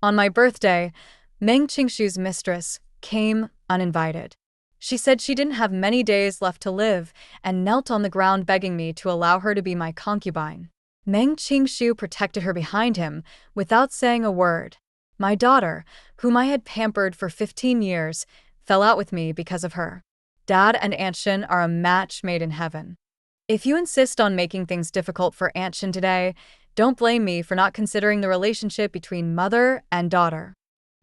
On my birthday, Meng Qingshu's mistress came uninvited. She said she didn't have many days left to live and knelt on the ground begging me to allow her to be my concubine. Meng Qingshu protected her behind him without saying a word. My daughter, whom I had pampered for 15 years, fell out with me because of her. Dad and Aunt Shin are a match made in heaven. If you insist on making things difficult for Aunt Shin today, don't blame me for not considering the relationship between mother and daughter.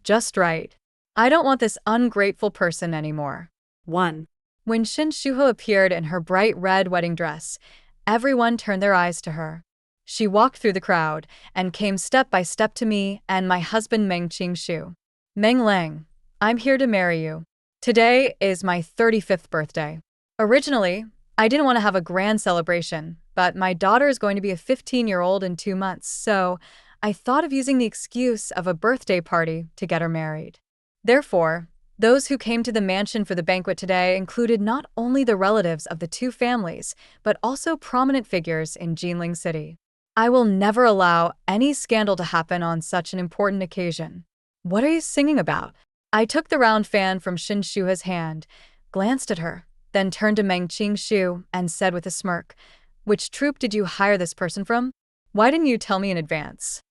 Just right. I don't want this ungrateful person anymore. 1. When Shin Shuho appeared in her bright red wedding dress, everyone turned their eyes to her. She walked through the crowd and came step by step to me and my husband Meng Qingshu. Meng Lang, I'm here to marry you. Today is my 35th birthday. Originally, I didn't want to have a grand celebration, but my daughter is going to be a 15-year-old in 2 months, so I thought of using the excuse of a birthday party to get her married. Therefore, those who came to the mansion for the banquet today included not only the relatives of the two families, but also prominent figures in Jinling City. I will never allow any scandal to happen on such an important occasion. What are you singing about? I took the round fan from Shin Shuha's hand, glanced at her, then turned to Meng Qingshu and said with a smirk, "Which troupe did you hire this person from? Why didn't you tell me in advance?"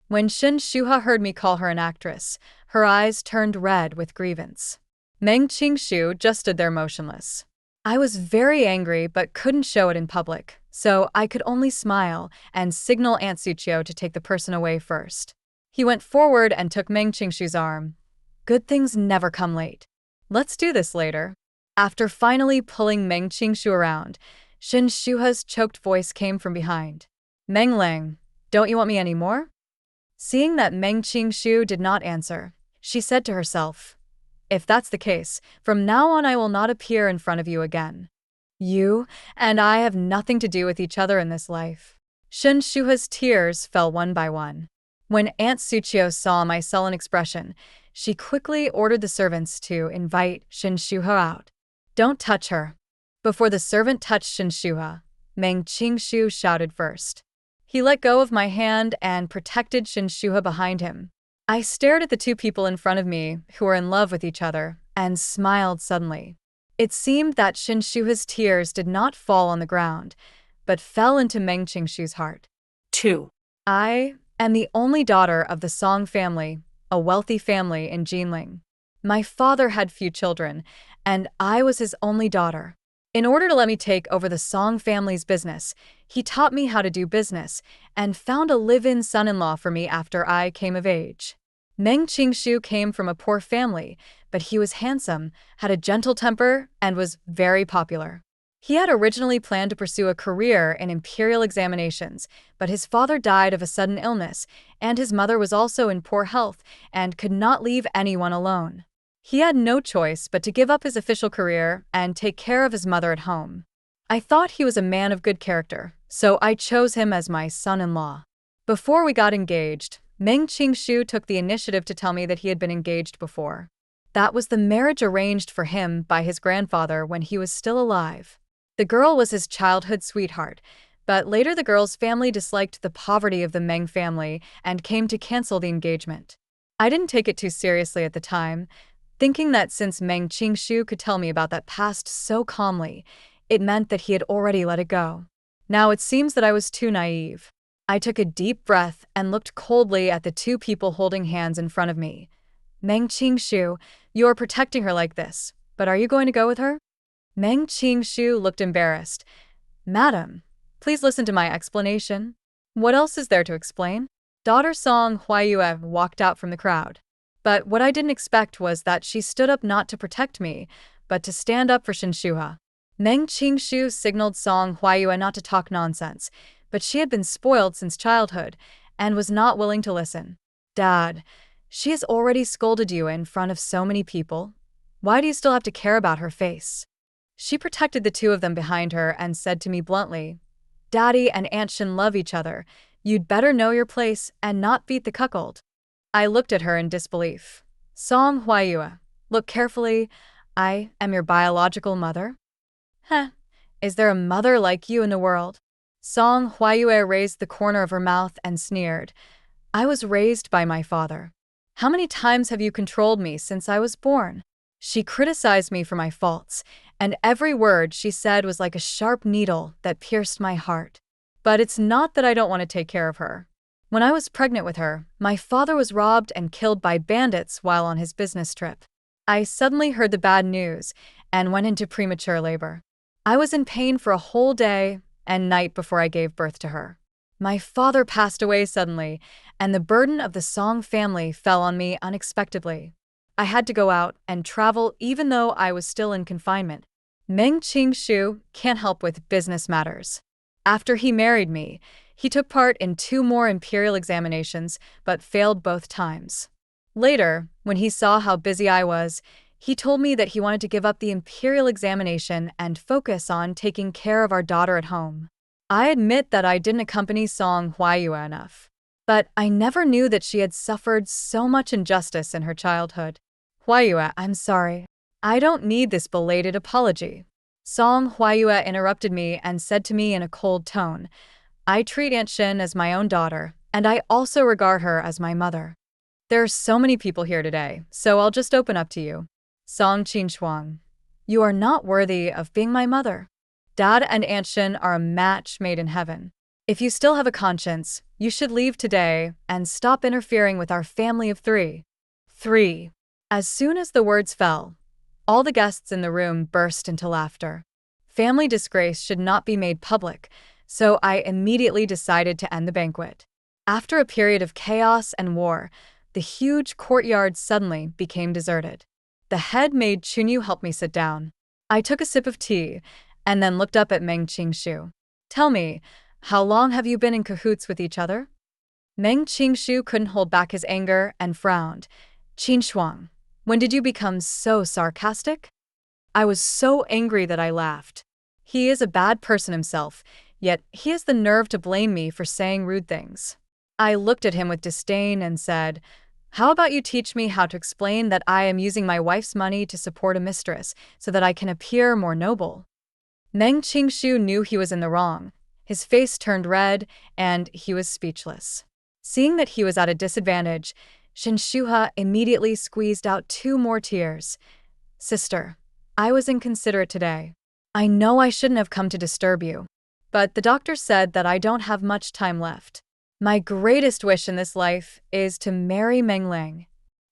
When Shin Shuha heard me call her an actress, her eyes turned red with grievance. Meng Qingshu just stood there motionless. I was very angry but couldn't show it in public, so I could only smile and signal Aunt Suchio to take the person away first. He went forward and took Meng Qingshu's arm. Good things never come late. Let's do this later. After finally pulling Meng Qingshu around, Shin Shuha's choked voice came from behind. Meng Lang, don't you want me anymore? Seeing that Meng Qingshu did not answer, she said to herself, if that's the case, from now on I will not appear in front of you again. You and I have nothing to do with each other in this life. Shin Shuha's tears fell one by one. When Aunt Suchio saw my sullen expression, she quickly ordered the servants to invite Shin Shuha out. Don't touch her. Before the servant touched Shin Shuha, Meng Qingshu shouted first. He let go of my hand and protected Shin Shuha behind him. I stared at the two people in front of me who were in love with each other and smiled suddenly. It seemed that Shin Shuha's tears did not fall on the ground, but fell into Meng Qingshu's heart. 2. I am the only daughter of the Song family, a wealthy family in Jinling. My father had few children, and I was his only daughter. In order to let me take over the Song family's business, he taught me how to do business and found a live-in son-in-law for me after I came of age. Meng Qingshu came from a poor family, but he was handsome, had a gentle temper, and was very popular. He had originally planned to pursue a career in imperial examinations, but his father died of a sudden illness, and his mother was also in poor health and could not leave anyone alone. He had no choice but to give up his official career and take care of his mother at home. I thought he was a man of good character, so I chose him as my son-in-law. Before we got engaged, Meng Qingshu took the initiative to tell me that he had been engaged before. That was the marriage arranged for him by his grandfather when he was still alive. The girl was his childhood sweetheart, but later the girl's family disliked the poverty of the Meng family and came to cancel the engagement. I didn't take it too seriously at the time, thinking that since Meng Qingshu could tell me about that past so calmly, it meant that he had already let it go. Now it seems that I was too naive. I took a deep breath and looked coldly at the two people holding hands in front of me. Meng Qingshu, you are protecting her like this, but are you going to go with her? Meng Qingshu looked embarrassed. Madam, please listen to my explanation. What else is there to explain? Daughter Song Huayue walked out from the crowd. But what I didn't expect was that she stood up not to protect me, but to stand up for Shin Shuha. Meng Qingshu signaled Song Huayue not to talk nonsense, but she had been spoiled since childhood and was not willing to listen. Dad, she has already scolded you in front of so many people. Why do you still have to care about her face? She protected the two of them behind her and said to me bluntly, Daddy and Aunt Shin love each other. You'd better know your place and not beat the cuckold. I looked at her in disbelief. Song Huayue, look carefully. I am your biological mother? Heh, is there a mother like you in the world? Song Huayue raised the corner of her mouth and sneered. I was raised by my father. How many times have you controlled me since I was born? She criticized me for my faults, and every word she said was like a sharp needle that pierced my heart. But it's not that I don't want to take care of her. When I was pregnant with her, my father was robbed and killed by bandits while on his business trip. I suddenly heard the bad news and went into premature labor. I was in pain for a whole day and night before I gave birth to her. My father passed away suddenly, and the burden of the Song family fell on me unexpectedly. I had to go out and travel even though I was still in confinement. Meng Qingshu can't help with business matters. After he married me, he took part in 2 more imperial examinations but failed both times. Later, when he saw how busy I was, he told me that he wanted to give up the imperial examination and focus on taking care of our daughter at home. I admit that I didn't accompany Song Huayue enough, but I never knew that she had suffered so much injustice in her childhood. Huayue, I'm sorry. I don't need this belated apology. Song Huayue interrupted me and said to me in a cold tone, I treat Aunt Shin as my own daughter, and I also regard her as my mother. There are so many people here today, so I'll just open up to you. Song Qinshuang, you are not worthy of being my mother. Dad and Aunt Shin are a match made in heaven. If you still have a conscience, you should leave today and stop interfering with our family of 3. 3. As soon as the words fell, all the guests in the room burst into laughter. Family disgrace should not be made public, so I immediately decided to end the banquet. After a period of chaos and war, the huge courtyard suddenly became deserted. The head maid Chunyu helped me sit down. I took a sip of tea and then looked up at Meng Qingshu. Tell me, how long have you been in cahoots with each other? Meng Qingshu couldn't hold back his anger and frowned. Qinshuang, when did you become so sarcastic? I was so angry that I laughed. He is a bad person himself, yet he has the nerve to blame me for saying rude things. I looked at him with disdain and said, how about you teach me how to explain that I am using my wife's money to support a mistress so that I can appear more noble? Meng Qingshu knew he was in the wrong. His face turned red, and he was speechless. Seeing that he was at a disadvantage, Shinshuha immediately squeezed out 2 more tears. Sister, I was inconsiderate today. I know I shouldn't have come to disturb you, but the doctor said that I don't have much time left. My greatest wish in this life is to marry Meng Lang.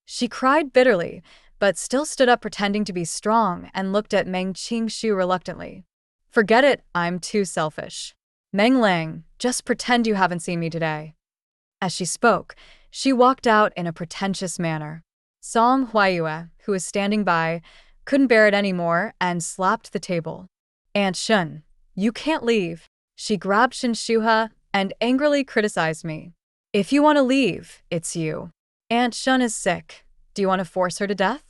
She cried bitterly, but still stood up pretending to be strong and looked at Meng Qingshu reluctantly. Forget it, I'm too selfish. Meng Lang, just pretend you haven't seen me today. As she spoke, she walked out in a pretentious manner. Song Huayue, who was standing by, couldn't bear it anymore and slapped the table. Aunt Shun, you can't leave. She grabbed Shinshuha and angrily criticized me. If you want to leave, it's you. Aunt Shun is sick. Do you want to force her to death?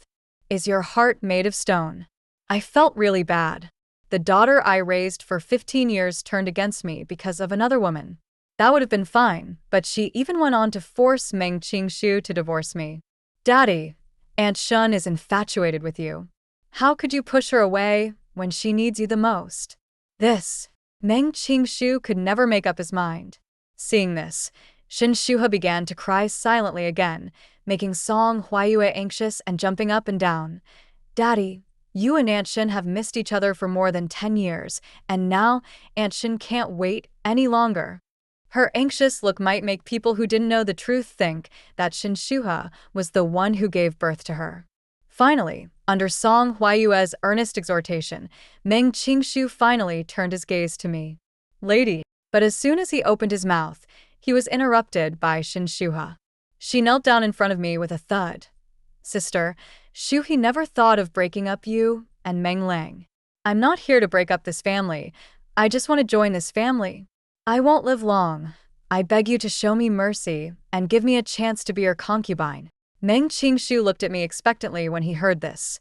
Is your heart made of stone? I felt really bad. The daughter I raised for 15 years turned against me because of another woman. That would have been fine, but she even went on to force Meng Qingshu to divorce me. Daddy, Aunt Shun is infatuated with you. How could you push her away when she needs you the most? Meng Qingshu could never make up his mind. Seeing this, Shinshuha began to cry silently again, making Song Huayue anxious and jumping up and down. Daddy, you and Aunt Shin have missed each other for more than 10 years, and now Aunt Shin can't wait any longer. Her anxious look might make people who didn't know the truth think that Shinshuha was the one who gave birth to her. Finally, under Song Huayue's earnest exhortation, Meng Qingshu finally turned his gaze to me. Lady, but as soon as he opened his mouth, he was interrupted by Shinshuha. She knelt down in front of me with a thud. Sister, Shuhi never thought of breaking up you and Meng Lang. I'm not here to break up this family. I just want to join this family. I won't live long. I beg you to show me mercy and give me a chance to be your concubine. Meng Qingshu looked at me expectantly when he heard this.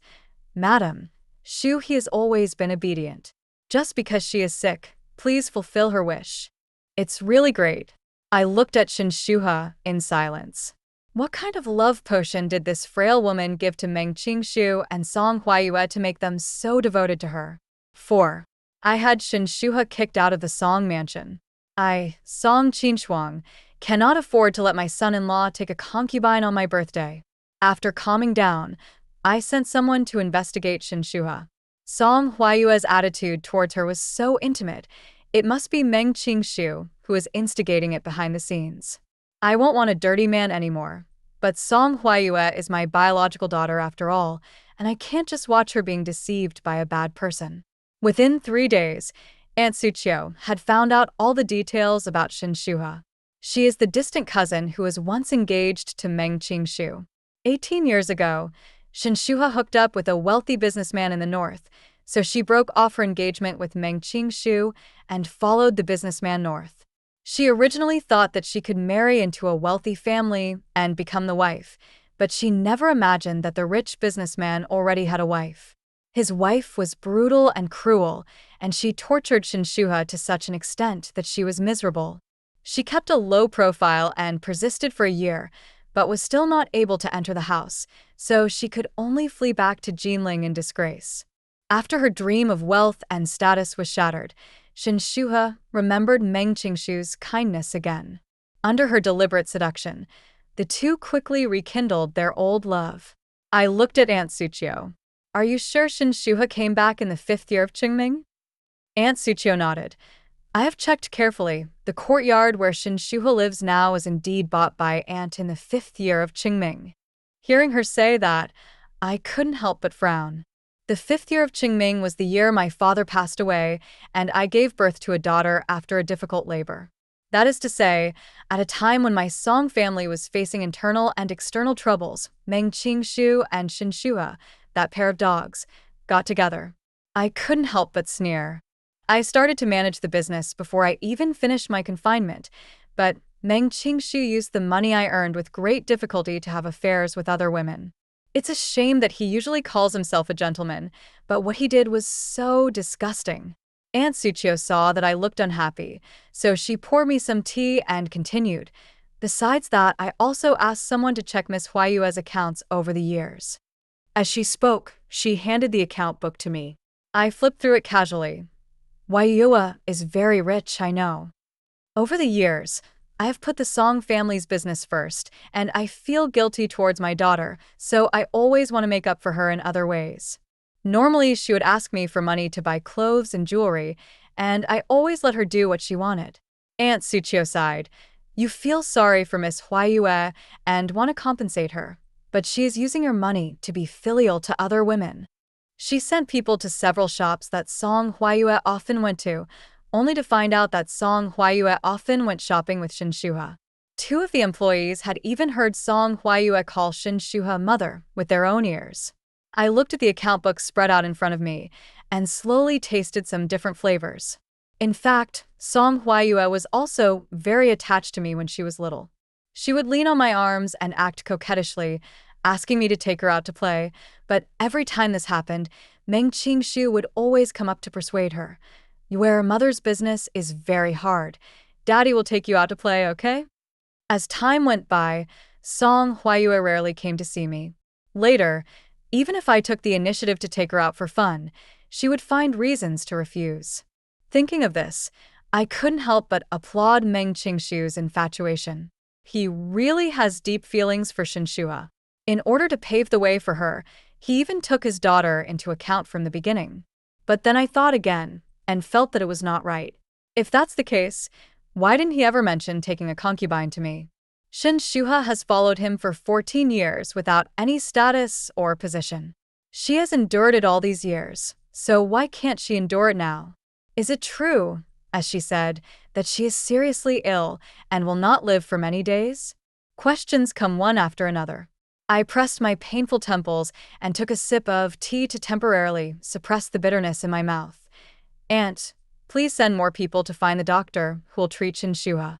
Madam, Shuhi has always been obedient. Just because she is sick, please fulfill her wish. It's really great. I looked at Shinshuha in silence. What kind of love potion did this frail woman give to Meng Qingshu and Song Huayue to make them so devoted to her? 4. I had Shinshuha kicked out of the Song mansion. Song Qinshuang, Cannot afford to let my son-in-law take a concubine on my birthday. After calming down, I sent someone to investigate Shinshuha. Song Huayue's attitude towards her was so intimate, it must be Meng Qingshu who is instigating it behind the scenes. I won't want a dirty man anymore, but Song Huayue is my biological daughter after all, and I can't just watch her being deceived by a bad person. Within 3 days, Aunt Suqiu had found out all the details about Shinshuha. She is the distant cousin who was once engaged to Meng Qingshu. 18 years ago, Shinshuha hooked up with a wealthy businessman in the north, so she broke off her engagement with Meng Qingshu and followed the businessman north. She originally thought that she could marry into a wealthy family and become the wife, but she never imagined that the rich businessman already had a wife. His wife was brutal and cruel, and she tortured Shinshuha to such an extent that she was miserable. She kept a low profile and persisted for a year, but was still not able to enter the house, so she could only flee back to Jinling in disgrace. After her dream of wealth and status was shattered, Shinshuha remembered Meng Qingshu's kindness again. Under her deliberate seduction, the two quickly rekindled their old love. I looked at Aunt Suqiu. Are you sure Shinshuha came back in the 5th year of Qingming? Aunt Suqiu nodded. I have checked carefully. The courtyard where Shinshuha lives now is indeed bought by Aunt in the 5th year of Qingming. Hearing her say that, I couldn't help but frown. The 5th year of Qingming was the year my father passed away, and I gave birth to a daughter after a difficult labor. That is to say, at a time when my Song family was facing internal and external troubles, Meng Qingshu and Shinshuha, that pair of dogs, got together. I couldn't help but sneer. I started to manage the business before I even finished my confinement, but Meng Qingshu used the money I earned with great difficulty to have affairs with other women. It's a shame that he usually calls himself a gentleman, but what he did was so disgusting. Aunt Suqiu saw that I looked unhappy, so she poured me some tea and continued. Besides that, I also asked someone to check Miss Huayue's accounts over the years. As she spoke, she handed the account book to me. I flipped through it casually. Huayue is very rich, I know. Over the years, I have put the Song family's business first, and I feel guilty towards my daughter, so I always want to make up for her in other ways. Normally, she would ask me for money to buy clothes and jewelry, and I always let her do what she wanted. Aunt Suqiu sighed. You feel sorry for Miss Huayue and want to compensate her, but she is using her money to be filial to other women. She sent people to several shops that Song Huayue often went to, only to find out that Song Huayue often went shopping with Shinshuha. 2 of the employees had even heard Song Huayue call Shinshuha mother with their own ears. I looked at the account book spread out in front of me and slowly tasted some different flavors. In fact, Song Huayue was also very attached to me when she was little. She would lean on my arms and act coquettishly, asking me to take her out to play, but every time this happened, Meng Qingshu would always come up to persuade her. Your mother's business is very hard. Daddy will take you out to play, okay? As time went by, Song Huayue rarely came to see me. Later, even if I took the initiative to take her out for fun, she would find reasons to refuse. Thinking of this, I couldn't help but applaud Meng Qingshu's infatuation. He really has deep feelings for Shinshuha. In order to pave the way for her, he even took his daughter into account from the beginning. But then I thought again, and felt that it was not right. If that's the case, why didn't he ever mention taking a concubine to me? Shinshuha has followed him for 14 years without any status or position. She has endured it all these years, so why can't she endure it now? Is it true, as she said, that she is seriously ill and will not live for many days? Questions come one after another. I pressed my painful temples and took a sip of tea to temporarily suppress the bitterness in my mouth. Aunt, please send more people to find the doctor who will treat Shinshuha.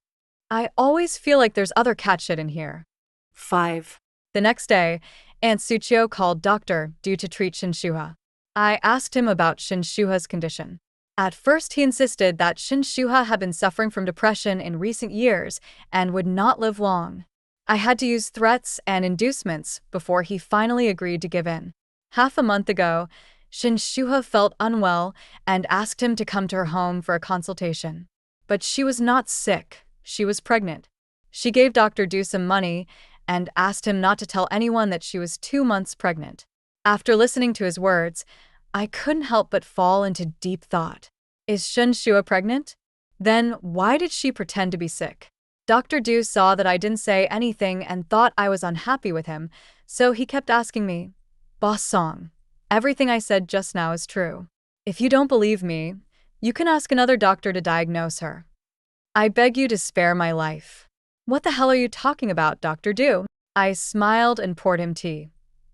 I always feel like there's other cat shit in here. 5. The next day, Aunt Suqiu called doctor due to treat Shinshuha. I asked him about Shinshuha's condition. At first he insisted that Shinshuha had been suffering from depression in recent years and would not live long. I had to use threats and inducements before he finally agreed to give in. Half a month ago, Shinshuha felt unwell and asked him to come to her home for a consultation. But she was not sick, she was pregnant. She gave Dr. Du some money and asked him not to tell anyone that she was 2 months pregnant. After listening to his words, I couldn't help but fall into deep thought. Is Shun Shua pregnant? Then why did she pretend to be sick? Dr. Du saw that I didn't say anything and thought I was unhappy with him, so he kept asking me, Boss Song, everything I said just now is true. If you don't believe me, you can ask another doctor to diagnose her. I beg you to spare my life. What the hell are you talking about, Dr. Du? I smiled and poured him tea.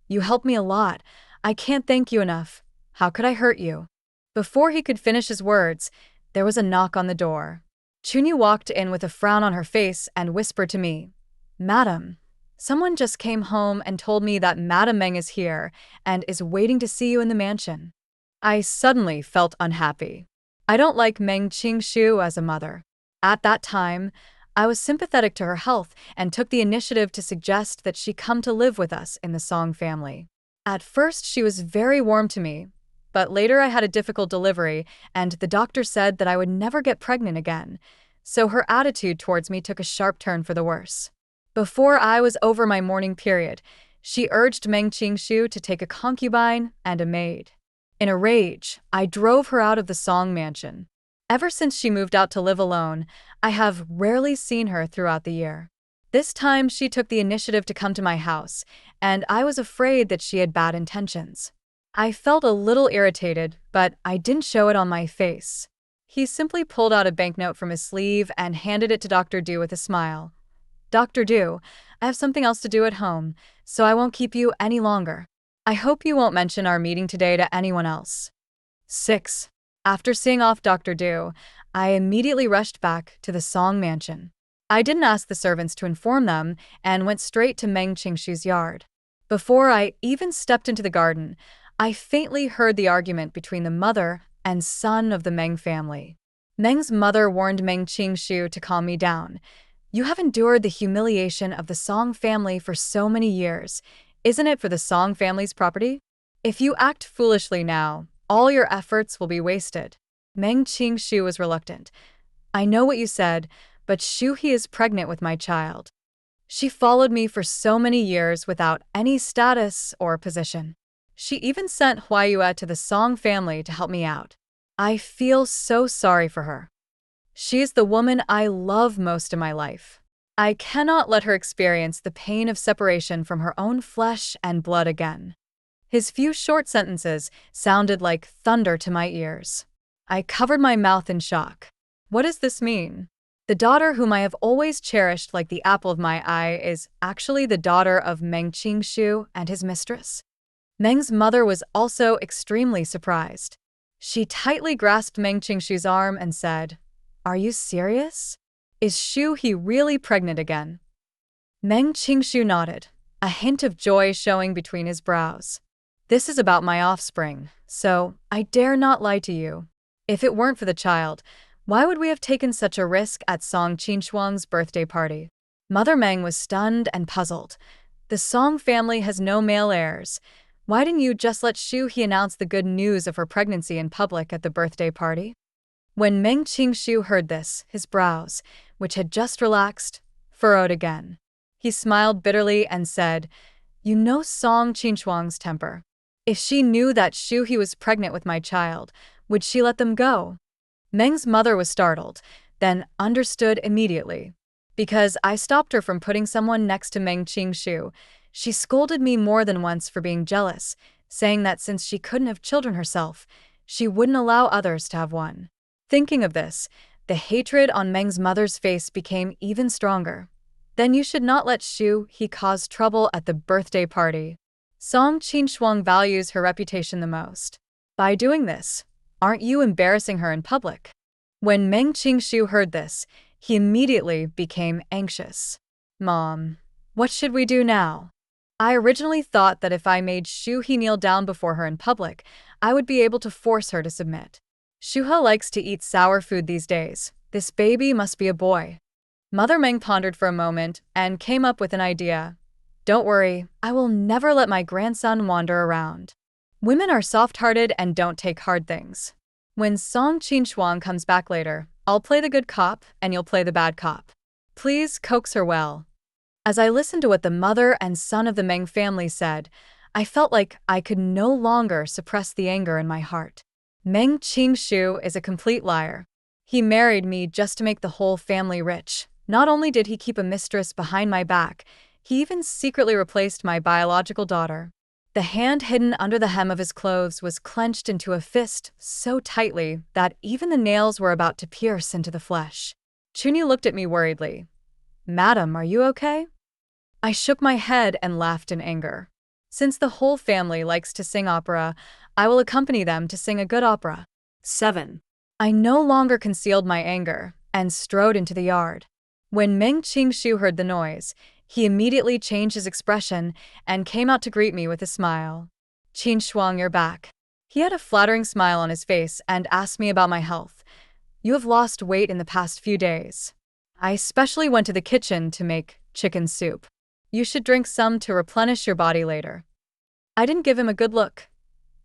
You helped me a lot. I can't thank you enough. How could I hurt you? Before he could finish his words, there was a knock on the door. Chunyu walked in with a frown on her face and whispered to me, Madam, someone just came home and told me that Madam Meng is here and is waiting to see you in the mansion. I suddenly felt unhappy. I don't like Meng Qingshu as a mother. At that time, I was sympathetic to her health and took the initiative to suggest that she come to live with us in the Song family. At first, she was very warm to me, but later I had a difficult delivery and the doctor said that I would never get pregnant again, so her attitude towards me took a sharp turn for the worse. Before I was over my mourning period, she urged Meng Qingshu to take a concubine and a maid. In a rage, I drove her out of the Song mansion. Ever since she moved out to live alone, I have rarely seen her throughout the year. This time she took the initiative to come to my house, and I was afraid that she had bad intentions. I felt a little irritated, but I didn't show it on my face. He simply pulled out a banknote from his sleeve and handed it to Dr. Du with a smile. Dr. Du, I have something else to do at home, so I won't keep you any longer. I hope you won't mention our meeting today to anyone else. 6. After seeing off Dr. Du, I immediately rushed back to the Song mansion. I didn't ask the servants to inform them and went straight to Meng Qingshu's yard. Before I even stepped into the garden, I faintly heard the argument between the mother and son of the Meng family. Meng's mother warned Meng Qingshu to calm me down. You have endured the humiliation of the Song family for so many years. Isn't it for the Song family's property? If you act foolishly now, all your efforts will be wasted. Meng Qingshu was reluctant. I know what you said, but Shu He is pregnant with my child. She followed me for so many years without any status or position. She even sent Huayue to the Song family to help me out. I feel so sorry for her. She is the woman I love most in my life. I cannot let her experience the pain of separation from her own flesh and blood again. His few short sentences sounded like thunder to my ears. I covered my mouth in shock. What does this mean? The daughter whom I have always cherished like the apple of my eye is actually the daughter of Meng Qingshu and his mistress? Meng's mother was also extremely surprised. She tightly grasped Meng Qingshu's arm and said, Are you serious? Is Shu He really pregnant again? Meng Qingshu nodded, a hint of joy showing between his brows. This is about my offspring, so I dare not lie to you. If it weren't for the child, why would we have taken such a risk at Song Qinshuang's birthday party? Mother Meng was stunned and puzzled. The Song family has no male heirs. Why didn't you just let Shu He announce the good news of her pregnancy in public at the birthday party? When Meng Qingshu heard this, his brows, which had just relaxed, furrowed again. He smiled bitterly and said, You know Song Qinshuang's temper. If she knew that Shu He was pregnant with my child, would she let them go? Meng's mother was startled, then understood immediately. Because I stopped her from putting someone next to Meng Qingshu, she scolded me more than once for being jealous, saying that since she couldn't have children herself, she wouldn't allow others to have one. Thinking of this, the hatred on Meng's mother's face became even stronger. Then you should not let Shu He cause trouble at the birthday party. Song Qinshuang values her reputation the most. By doing this, aren't you embarrassing her in public? When Meng Qingshu heard this, he immediately became anxious. Mom, what should we do now? I originally thought that if I made Shu He kneel down before her in public, I would be able to force her to submit. Shuha likes to eat sour food these days. This baby must be a boy. Mother Meng pondered for a moment and came up with an idea. Don't worry, I will never let my grandson wander around. Women are soft-hearted and don't take hard things. When Song Qinshuang comes back later, I'll play the good cop and you'll play the bad cop. Please coax her well. As I listened to what the mother and son of the Meng family said, I felt like I could no longer suppress the anger in my heart. Meng Qingshu is a complete liar. He married me just to make the whole family rich. Not only did he keep a mistress behind my back, he even secretly replaced my biological daughter. The hand hidden under the hem of his clothes was clenched into a fist so tightly that even the nails were about to pierce into the flesh. Chunyi looked at me worriedly. Madam, are you okay? I shook my head and laughed in anger. Since the whole family likes to sing opera, I will accompany them to sing a good opera. 7. I no longer concealed my anger and strode into the yard. When Meng Qingshu heard the noise, he immediately changed his expression and came out to greet me with a smile. Qin Shuang, you're back. He had a flattering smile on his face and asked me about my health. You have lost weight in the past few days. I especially went to the kitchen to make chicken soup. You should drink some to replenish your body later. I didn't give him a good look.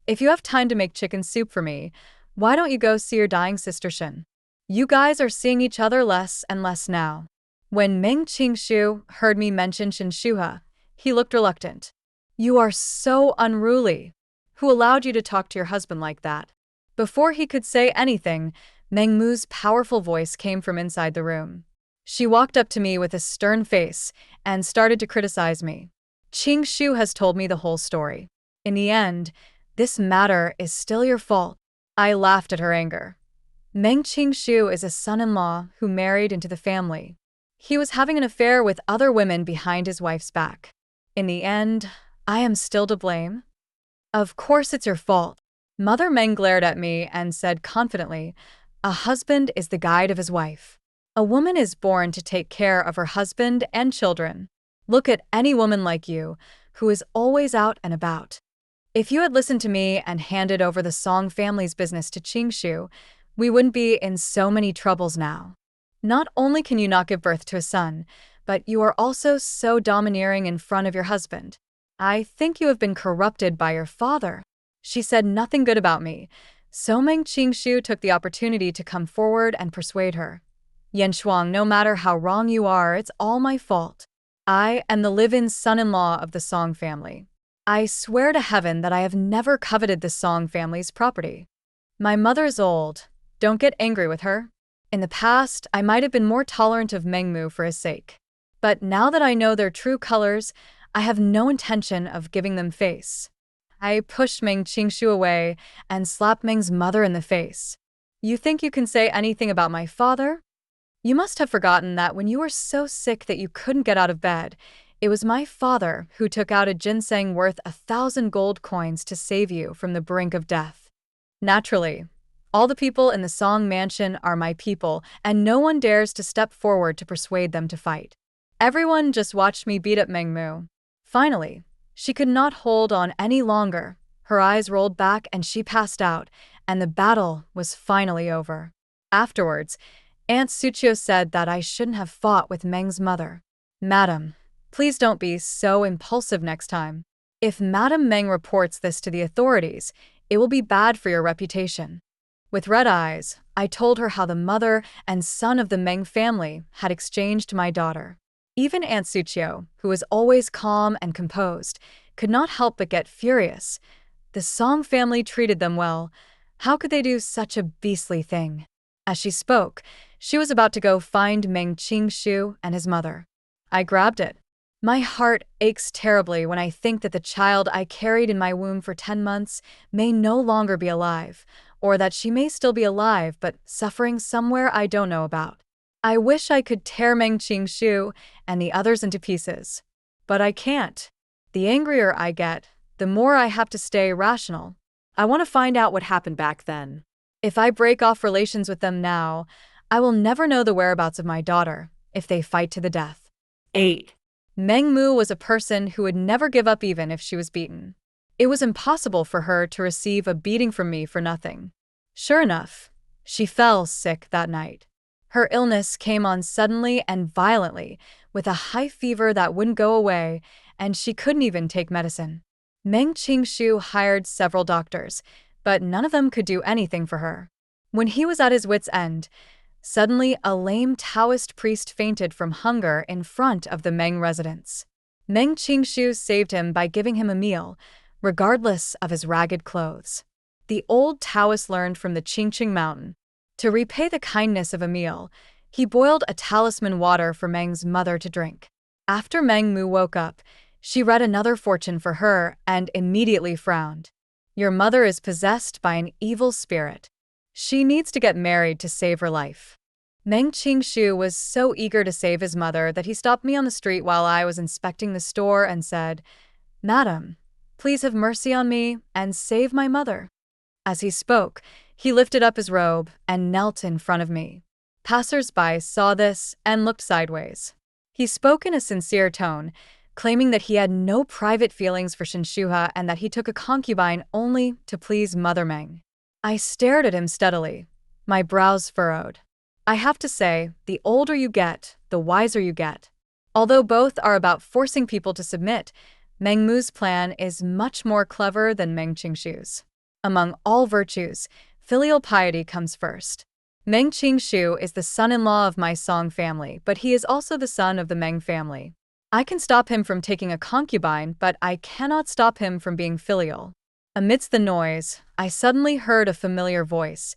If you have time to make chicken soup for me, why don't you go see your dying sister Shen? You guys are seeing each other less and less now. When Meng Qingshu heard me mention Shen Shuha, he looked reluctant. You are so unruly. Who allowed you to talk to your husband like that? Before he could say anything, Meng Mu's powerful voice came from inside the room. She walked up to me with a stern face and started to criticize me. Qingshu has told me the whole story. In the end, this matter is still your fault. I laughed at her anger. Meng Qingshu is a son-in-law who married into the family. He was having an affair with other women behind his wife's back. In the end, I am still to blame? Of course it's your fault. Mother Meng glared at me and said confidently, a husband is the guide of his wife. A woman is born to take care of her husband and children. Look at any woman like you, who is always out and about. If you had listened to me and handed over the Song family's business to Qingshu, we wouldn't be in so many troubles now. Not only can you not give birth to a son, but you are also so domineering in front of your husband. I think you have been corrupted by your father. She said nothing good about me, so Meng Qingshu took the opportunity to come forward and persuade her. Yan Shuang, no matter how wrong you are, it's all my fault. I am the live-in son-in-law of the Song family. I swear to heaven that I have never coveted the Song family's property. My mother is old. Don't get angry with her. In the past, I might have been more tolerant of Meng Mu for his sake. But now that I know their true colors, I have no intention of giving them face. I pushed Meng Qingshu away and slapped Meng's mother in the face. You think you can say anything about my father? You must have forgotten that when you were so sick that you couldn't get out of bed, it was my father who took out a ginseng worth 1,000 gold coins to save you from the brink of death. Naturally, all the people in the Song mansion are my people, and no one dares to step forward to persuade them to fight. Everyone just watched me beat up Meng Mu. Finally, she could not hold on any longer. Her eyes rolled back and she passed out, and the battle was finally over. Afterwards, Aunt Suchio said that I shouldn't have fought with Meng's mother. Madam, please don't be so impulsive next time. If Madam Meng reports this to the authorities, it will be bad for your reputation. With red eyes, I told her how the mother and son of the Meng family had exchanged my daughter. Even Aunt Suchio, who was always calm and composed, could not help but get furious. The Song family treated them well. How could they do such a beastly thing? As she spoke, she was about to go find Meng Qingshu and his mother. I grabbed it. My heart aches terribly when I think that the child I carried in my womb for 10 months may no longer be alive, or that she may still be alive but suffering somewhere I don't know about. I wish I could tear Meng Qingshu and the others into pieces. But I can't. The angrier I get, the more I have to stay rational. I want to find out what happened back then. If I break off relations with them now, I will never know the whereabouts of my daughter if they fight to the death. 8. Meng Mu was a person who would never give up even if she was beaten. It was impossible for her to receive a beating from me for nothing. Sure enough, she fell sick that night. Her illness came on suddenly and violently, with a high fever that wouldn't go away, and she couldn't even take medicine. Meng Qingshu hired several doctors, but none of them could do anything for her. When he was at his wit's end, Suddenly, a lame Taoist priest fainted from hunger in front of the Meng residence. Meng Qingshu saved him by giving him a meal, regardless of his ragged clothes. The old Taoist learned from the Qingqing mountain. To repay the kindness of a meal, he boiled a talisman water for Meng's mother to drink. After Meng Mu woke up, she read another fortune for her and immediately frowned. Your mother is possessed by an evil spirit. She needs to get married to save her life. Meng Qingshu was so eager to save his mother that he stopped me on the street while I was inspecting the store and said, "Madam, please have mercy on me and save my mother." As he spoke, he lifted up his robe and knelt in front of me. Passers-by saw this and looked sideways. He spoke in a sincere tone, claiming that he had no private feelings for Shinshuha and that he took a concubine only to please Mother Meng. I stared at him steadily, my brows furrowed. I have to say, the older you get, the wiser you get. Although both are about forcing people to submit, Meng Mu's plan is much more clever than Meng Qingshu's. Among all virtues, filial piety comes first. Meng Qingshu is the son-in-law of my Song family, but he is also the son of the Meng family. I can stop him from taking a concubine, but I cannot stop him from being filial. Amidst the noise, I suddenly heard a familiar voice.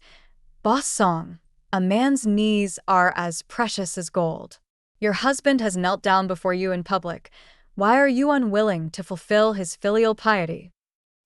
Boss Song, a man's knees are as precious as gold. Your husband has knelt down before you in public. Why are you unwilling to fulfill his filial piety?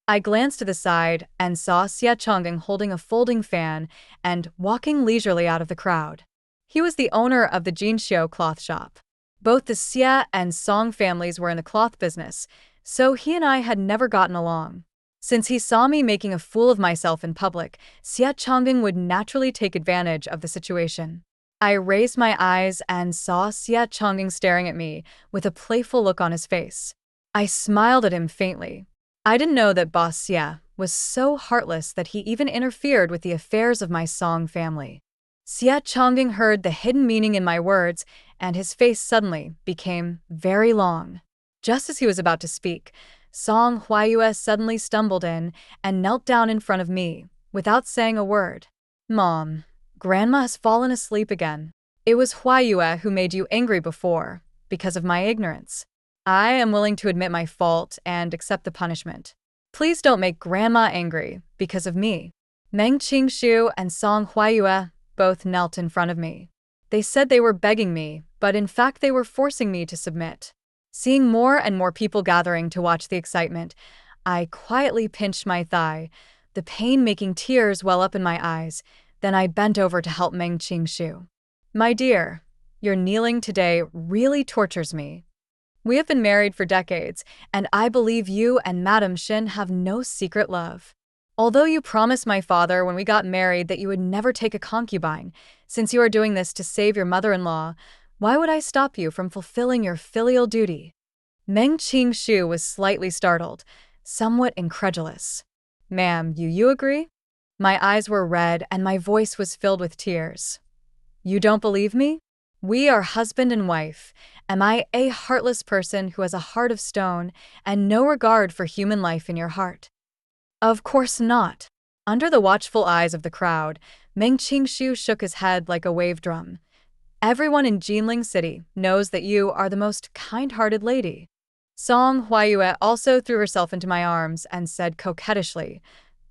I glanced to the side and saw Xia Chongqing holding a folding fan and walking leisurely out of the crowd. He was the owner of the Jinxiu cloth shop. Both the Xia and Song families were in the cloth business, so he and I had never gotten along. Since he saw me making a fool of myself in public, Xia Chongqing would naturally take advantage of the situation. I raised my eyes and saw Xia Chongqing staring at me with a playful look on his face. I smiled at him faintly. I didn't know that Boss Xia was so heartless that he even interfered with the affairs of my Song family. Xia Chongqing heard the hidden meaning in my words, and his face suddenly became very long. Just as he was about to speak, Song Huayue suddenly stumbled in and knelt down in front of me, without saying a word. Mom, Grandma has fallen asleep again. It was Huayue who made you angry before, because of my ignorance. I am willing to admit my fault and accept the punishment. Please don't make Grandma angry because of me. Meng Qingshu and Song Huayue both knelt in front of me. They said they were begging me, but in fact they were forcing me to submit. Seeing more and more people gathering to watch the excitement, I quietly pinched my thigh, the pain making tears well up in my eyes. Then I bent over to help Meng Qingshu. My dear, your kneeling today really tortures me. We have been married for decades, and I believe you and Madam Shin have no secret love. Although you promised my father when we got married that you would never take a concubine, since you are doing this to save your mother-in-law, why would I stop you from fulfilling your filial duty? Meng Qingshu was slightly startled, somewhat incredulous. Ma'am, you agree? My eyes were red and my voice was filled with tears. You don't believe me? We are husband and wife. Am I a heartless person who has a heart of stone and no regard for human life in your heart? Of course not. Under the watchful eyes of the crowd, Meng Qingshu shook his head like a wave drum. Everyone in Jinling City knows that you are the most kind-hearted lady. Song Huayue also threw herself into my arms and said coquettishly,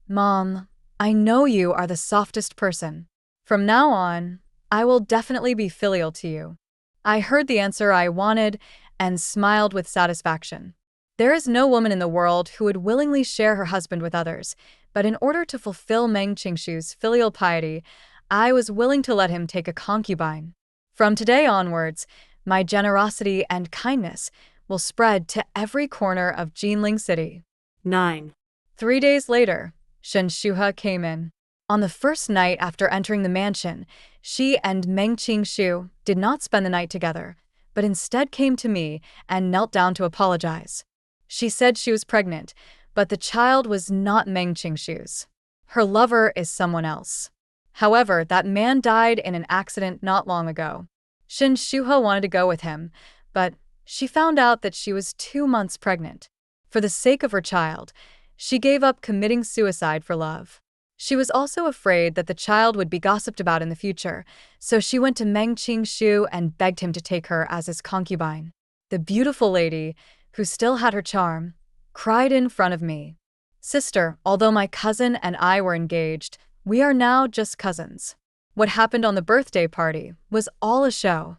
Mom, I know you are the softest person. From now on, I will definitely be filial to you. I heard the answer I wanted and smiled with satisfaction. There is no woman in the world who would willingly share her husband with others, but in order to fulfill Meng Qingshu's filial piety, I was willing to let him take a concubine. From today onwards, my generosity and kindness will spread to every corner of Jinling City. 9. 3 days later, Shinshuha came in. On the first night after entering the mansion, she and Meng Qingshu did not spend the night together, but instead came to me and knelt down to apologize. She said she was pregnant, but the child was not Meng Qingshu's. Her lover is someone else. However, that man died in an accident not long ago. Shinshuha wanted to go with him, but she found out that she was 2 months pregnant. For the sake of her child, she gave up committing suicide for love. She was also afraid that the child would be gossiped about in the future, so she went to Meng Qingshu and begged him to take her as his concubine. The beautiful lady, who still had her charm, cried in front of me, "Sister, although my cousin and I were engaged, we are now just cousins. What happened on the birthday party was all a show.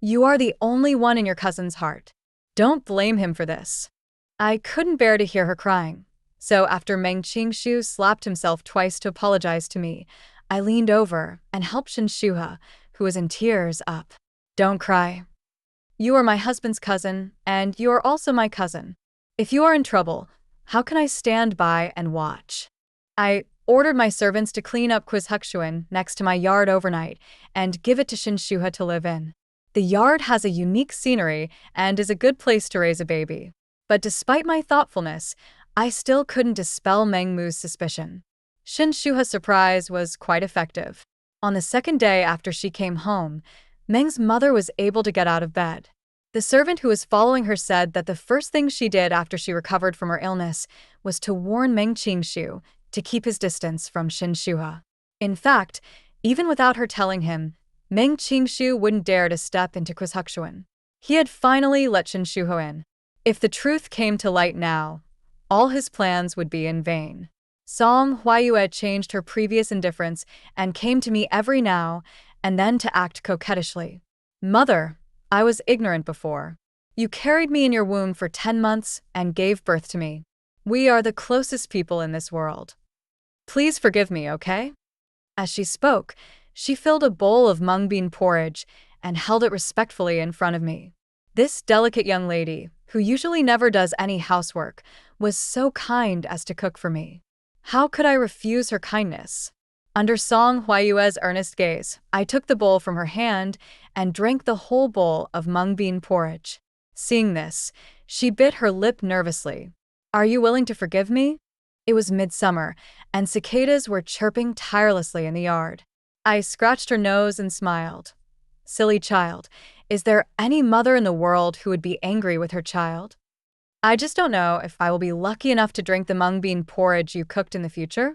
You are the only one in your cousin's heart. Don't blame him for this." I couldn't bear to hear her crying, so after Meng Qingshu slapped himself twice to apologize to me, I leaned over and helped Shinshuha, who was in tears, up. "Don't cry. You are my husband's cousin, and you are also my cousin. If you are in trouble, how can I stand by and watch?" I ordered my servants to clean up Quizhukshuan next to my yard overnight and give it to Shinshuha to live in. The yard has a unique scenery and is a good place to raise a baby. But despite my thoughtfulness, I still couldn't dispel Meng Mu's suspicion. Shinshuha's surprise was quite effective. On the second day after she came home, Meng's mother was able to get out of bed. The servant who was following her said that the first thing she did after she recovered from her illness was to warn Meng Qingshu to keep his distance from Shinshuha. In fact, even without her telling him, Meng Qingshu wouldn't dare to step into Quizhukshuan. He had finally let Shinshuha in. If the truth came to light now, all his plans would be in vain. Song Huayue changed her previous indifference and came to me every now and then to act coquettishly. "Mother, I was ignorant before. You carried me in your womb for 10 months and gave birth to me. We are the closest people in this world. Please forgive me, okay?" As she spoke, she filled a bowl of mung bean porridge and held it respectfully in front of me. This delicate young lady, who usually never does any housework, was so kind as to cook for me. How could I refuse her kindness? Under Song Huayue's earnest gaze, I took the bowl from her hand and drank the whole bowl of mung bean porridge. Seeing this, she bit her lip nervously. "Are you willing to forgive me?" It was midsummer, and cicadas were chirping tirelessly in the yard. I scratched her nose and smiled. "Silly child, is there any mother in the world who would be angry with her child? I just don't know if I will be lucky enough to drink the mung bean porridge you cooked in the future."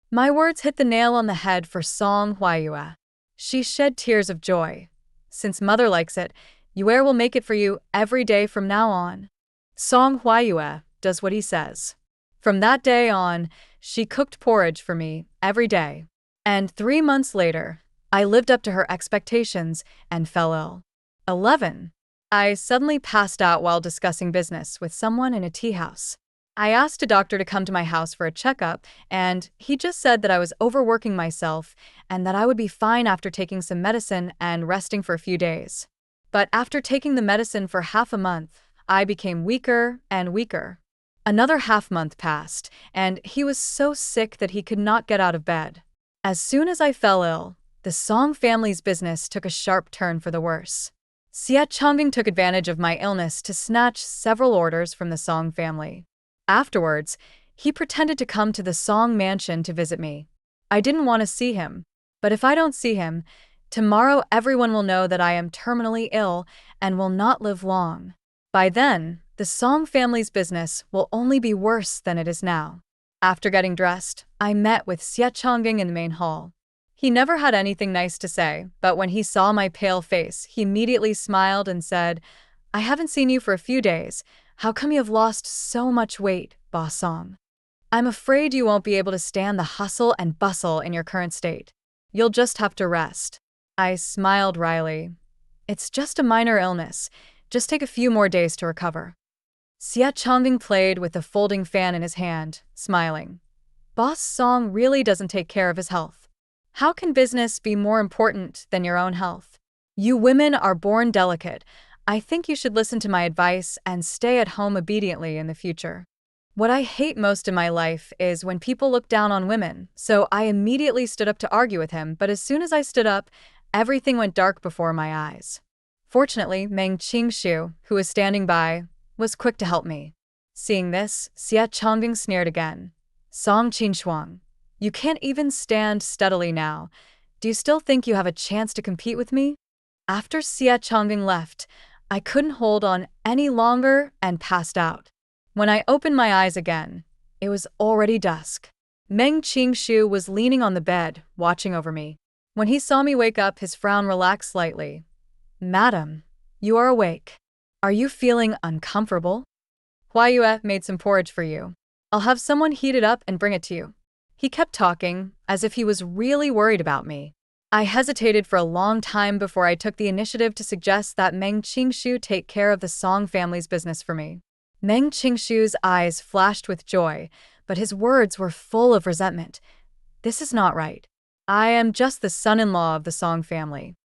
My words hit the nail on the head for Song Huayue. She shed tears of joy. "Since mother likes it, Yue will make it for you every day from now on." Song Huayue does what he says. From that day on, she cooked porridge for me every day. And 3 months later, I lived up to her expectations and fell ill. 11. I suddenly passed out while discussing business with someone in a tea house. I asked a doctor to come to my house for a checkup, and he just said that I was overworking myself and that I would be fine after taking some medicine and resting for a few days. But after taking the medicine for half a month, I became weaker and weaker. Another half-month passed, and he was so sick that he could not get out of bed. As soon as I fell ill, the Song family's business took a sharp turn for the worse. Xie Chongqing took advantage of my illness to snatch several orders from the Song family. Afterwards, he pretended to come to the Song mansion to visit me. I didn't want to see him, but if I don't see him, tomorrow everyone will know that I am terminally ill and will not live long. By then, the Song family's business will only be worse than it is now. After getting dressed, I met with Xie Chongqing in the main hall. He never had anything nice to say, but when he saw my pale face, he immediately smiled and said, "I haven't seen you for a few days. How come you have lost so much weight, Boss Song? I'm afraid you won't be able to stand the hustle and bustle in your current state. You'll just have to rest." I smiled wryly. "It's just a minor illness. Just take a few more days to recover." Xie Chongqing played with the folding fan in his hand, smiling. "Boss Song really doesn't take care of his health. How can business be more important than your own health? You women are born delicate. I think you should listen to my advice and stay at home obediently in the future." What I hate most in my life is when people look down on women, so I immediately stood up to argue with him, but as soon as I stood up, everything went dark before my eyes. Fortunately, Meng Qingshu, who was standing by, was quick to help me. Seeing this, Xie Chongqing sneered again. "Song Qinshuang, you can't even stand steadily now. Do you still think you have a chance to compete with me?" After Xie Chongqing left, I couldn't hold on any longer and passed out. When I opened my eyes again, it was already dusk. Meng Qingshu was leaning on the bed, watching over me. When he saw me wake up, his frown relaxed slightly. "Madam, you are awake. Are you feeling uncomfortable? Huayue made some porridge for you. I'll have someone heat it up and bring it to you." He kept talking, as if he was really worried about me. I hesitated for a long time before I took the initiative to suggest that Meng Qingshu take care of the Song family's business for me. Meng Qingshu's eyes flashed with joy, but his words were full of resentment. "This is not right. I am just the son-in-law of the Song family.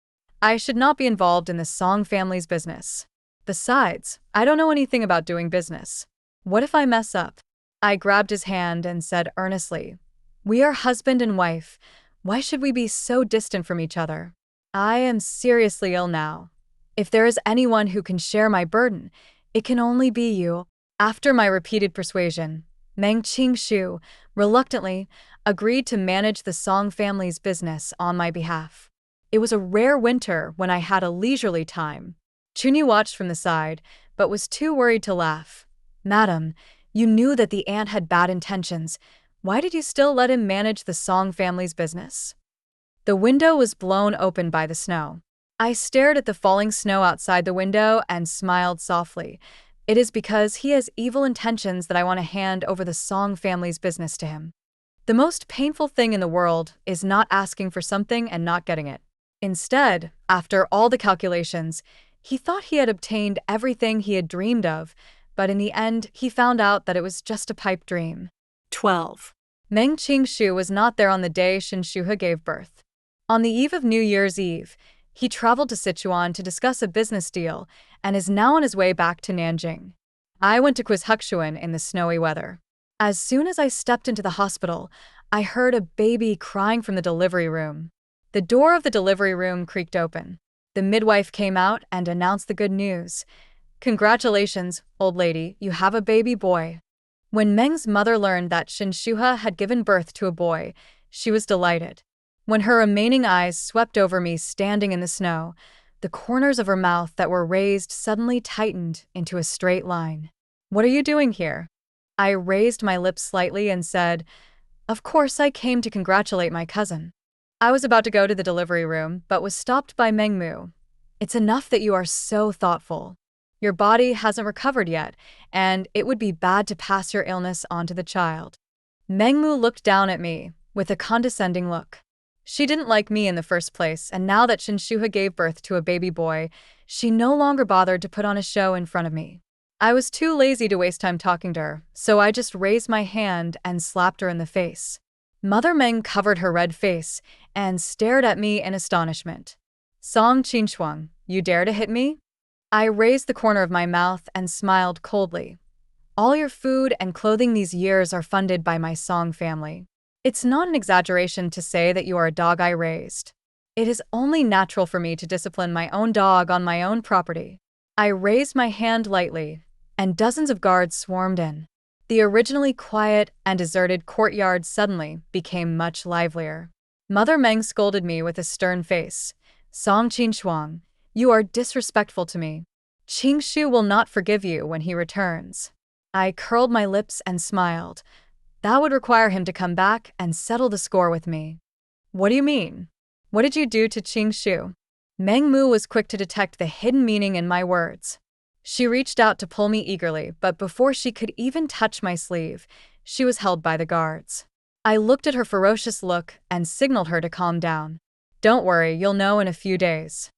I should not be involved in the Song family's business. Besides, I don't know anything about doing business. What if I mess up?" I grabbed his hand and said earnestly, "We are husband and wife. Why should we be so distant from each other? I am seriously ill now. If there is anyone who can share my burden, it can only be you." After my repeated persuasion, Meng Qingshu, reluctantly, agreed to manage the Song family's business on my behalf. It was a rare winter when I had a leisurely time. Chunyi watched from the side, but was too worried to laugh. "Madam, you knew that the aunt had bad intentions. Why did you still let him manage the Song family's business?" The window was blown open by the snow. I stared at the falling snow outside the window and smiled softly. It is because he has evil intentions that I want to hand over the Song family's business to him. The most painful thing in the world is not asking for something and not getting it. Instead, after all the calculations, he thought he had obtained everything he had dreamed of, but in the end, he found out that it was just a pipe dream. 12. Meng Qingshu was not there on the day Shinshuhe gave birth. On the eve of New Year's Eve, he traveled to Sichuan to discuss a business deal and is now on his way back to Nanjing. I went to Quizhuxuan in the snowy weather. As soon as I stepped into the hospital, I heard a baby crying from the delivery room. The door of the delivery room creaked open. The midwife came out and announced the good news. "Congratulations, old lady, you have a baby boy." When Meng's mother learned that Shinshuhe had given birth to a boy, she was delighted. When her remaining eyes swept over me standing in the snow, the corners of her mouth that were raised suddenly tightened into a straight line. "What are you doing here?" I raised my lips slightly and said, "Of course I came to congratulate my cousin." I was about to go to the delivery room, but was stopped by Mengmu. "It's enough that you are so thoughtful. Your body hasn't recovered yet, and it would be bad to pass your illness on to the child." Mengmu looked down at me with a condescending look. She didn't like me in the first place, and now that Shinshuhe gave birth to a baby boy, she no longer bothered to put on a show in front of me. I was too lazy to waste time talking to her, so I just raised my hand and slapped her in the face. Mother Meng covered her red face and stared at me in astonishment. "Song Qinshuang, you dare to hit me?" I raised the corner of my mouth and smiled coldly. "All your food and clothing these years are funded by my Song family. It's not an exaggeration to say that you are a dog I raised. It is only natural for me to discipline my own dog on my own property." I raised my hand lightly, and dozens of guards swarmed in. The originally quiet and deserted courtyard suddenly became much livelier. Mother Meng scolded me with a stern face. "Song Qinshuang, you are disrespectful to me. Qingshu will not forgive you when he returns." I curled my lips and smiled. That would require him to come back and settle the score with me. "What do you mean? What did you do to Qingshu?" Mengmu was quick to detect the hidden meaning in my words. She reached out to pull me eagerly, but before she could even touch my sleeve, she was held by the guards. I looked at her ferocious look and signaled her to calm down. "Don't worry, you'll know in a few days."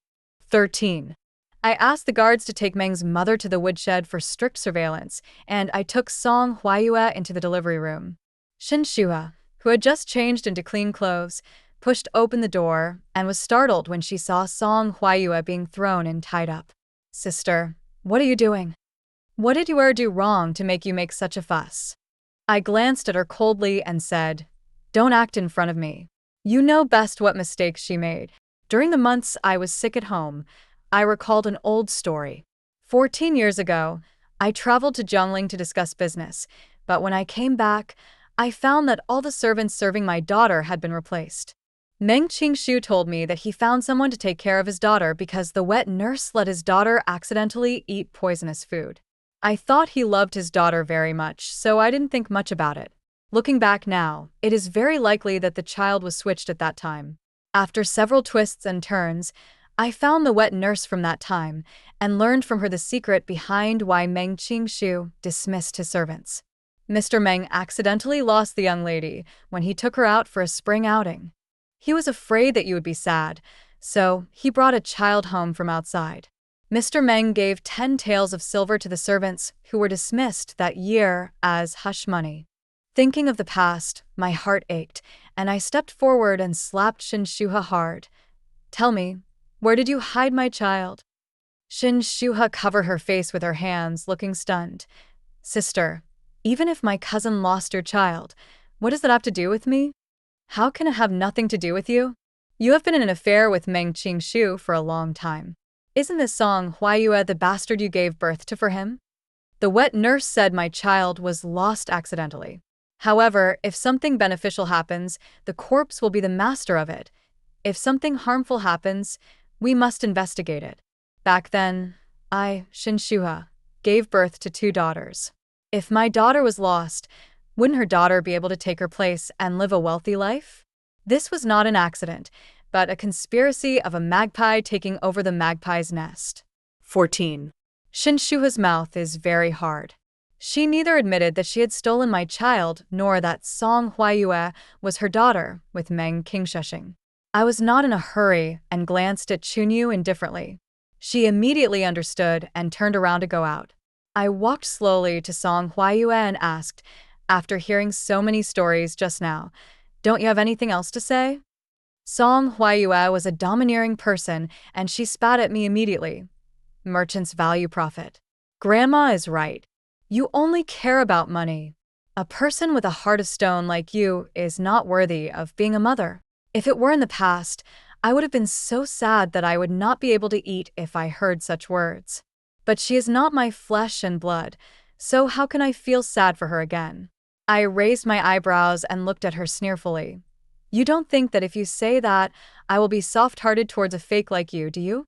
13. I asked the guards to take Meng's mother to the woodshed for strict surveillance, and I took Song Huayue into the delivery room. Shinshuhe, who had just changed into clean clothes, pushed open the door and was startled when she saw Song Huayue being thrown and tied up. "Sister, what are you doing? What did you ever do wrong to make you make such a fuss?" I glanced at her coldly and said, "Don't act in front of me. You know best what mistakes she made. During the months I was sick at home, I recalled an old story. 14 years ago, I traveled to Zhongling to discuss business, but when I came back, I found that all the servants serving my daughter had been replaced. Meng Qingshu told me that he found someone to take care of his daughter because the wet nurse let his daughter accidentally eat poisonous food. I thought he loved his daughter very much, so I didn't think much about it. Looking back now, it is very likely that the child was switched at that time. After several twists and turns, I found the wet nurse from that time and learned from her the secret behind why Meng Qingshu dismissed his servants. Mr. Meng accidentally lost the young lady when he took her out for a spring outing. He was afraid that you would be sad, so he brought a child home from outside. Mr. Meng gave 10 taels of silver to the servants who were dismissed that year as hush money. Thinking of the past, my heart ached, and I stepped forward and slapped Shin Shuha hard. "Tell me, where did you hide my child?" Shin Shuha covered her face with her hands, looking stunned. "Sister, even if my cousin lost your child, what does that have to do with me? How can it have nothing to do with you? You have been in an affair with Meng Qingshu for a long time. Isn't this Song Huayue the bastard you gave birth to for him?" The wet nurse said my child was lost accidentally. However, if something beneficial happens, the corpse will be the master of it. If something harmful happens, we must investigate it. Back then, I, Shin Shuha, gave birth to 2 daughters. If my daughter was lost, wouldn't her daughter be able to take her place and live a wealthy life? This was not an accident, but a conspiracy of a magpie taking over the magpie's nest. 14. Shin Shuha's mouth is very hard. She neither admitted that she had stolen my child nor that Song Huayue was her daughter with Meng Qingshushing. I was not in a hurry and glanced at Chunyu indifferently. She immediately understood and turned around to go out. I walked slowly to Song Huayue and asked, after hearing so many stories just now, "Don't you have anything else to say?" Song Huayue was a domineering person, and she spat at me immediately. "Merchants value profit. Grandma is right. You only care about money. A person with a heart of stone like you is not worthy of being a mother." If it were in the past, I would have been so sad that I would not be able to eat if I heard such words. But she is not my flesh and blood, so how can I feel sad for her again? I raised my eyebrows and looked at her sneerfully. "You don't think that if you say that, I will be soft-hearted towards a fake like you, do you?"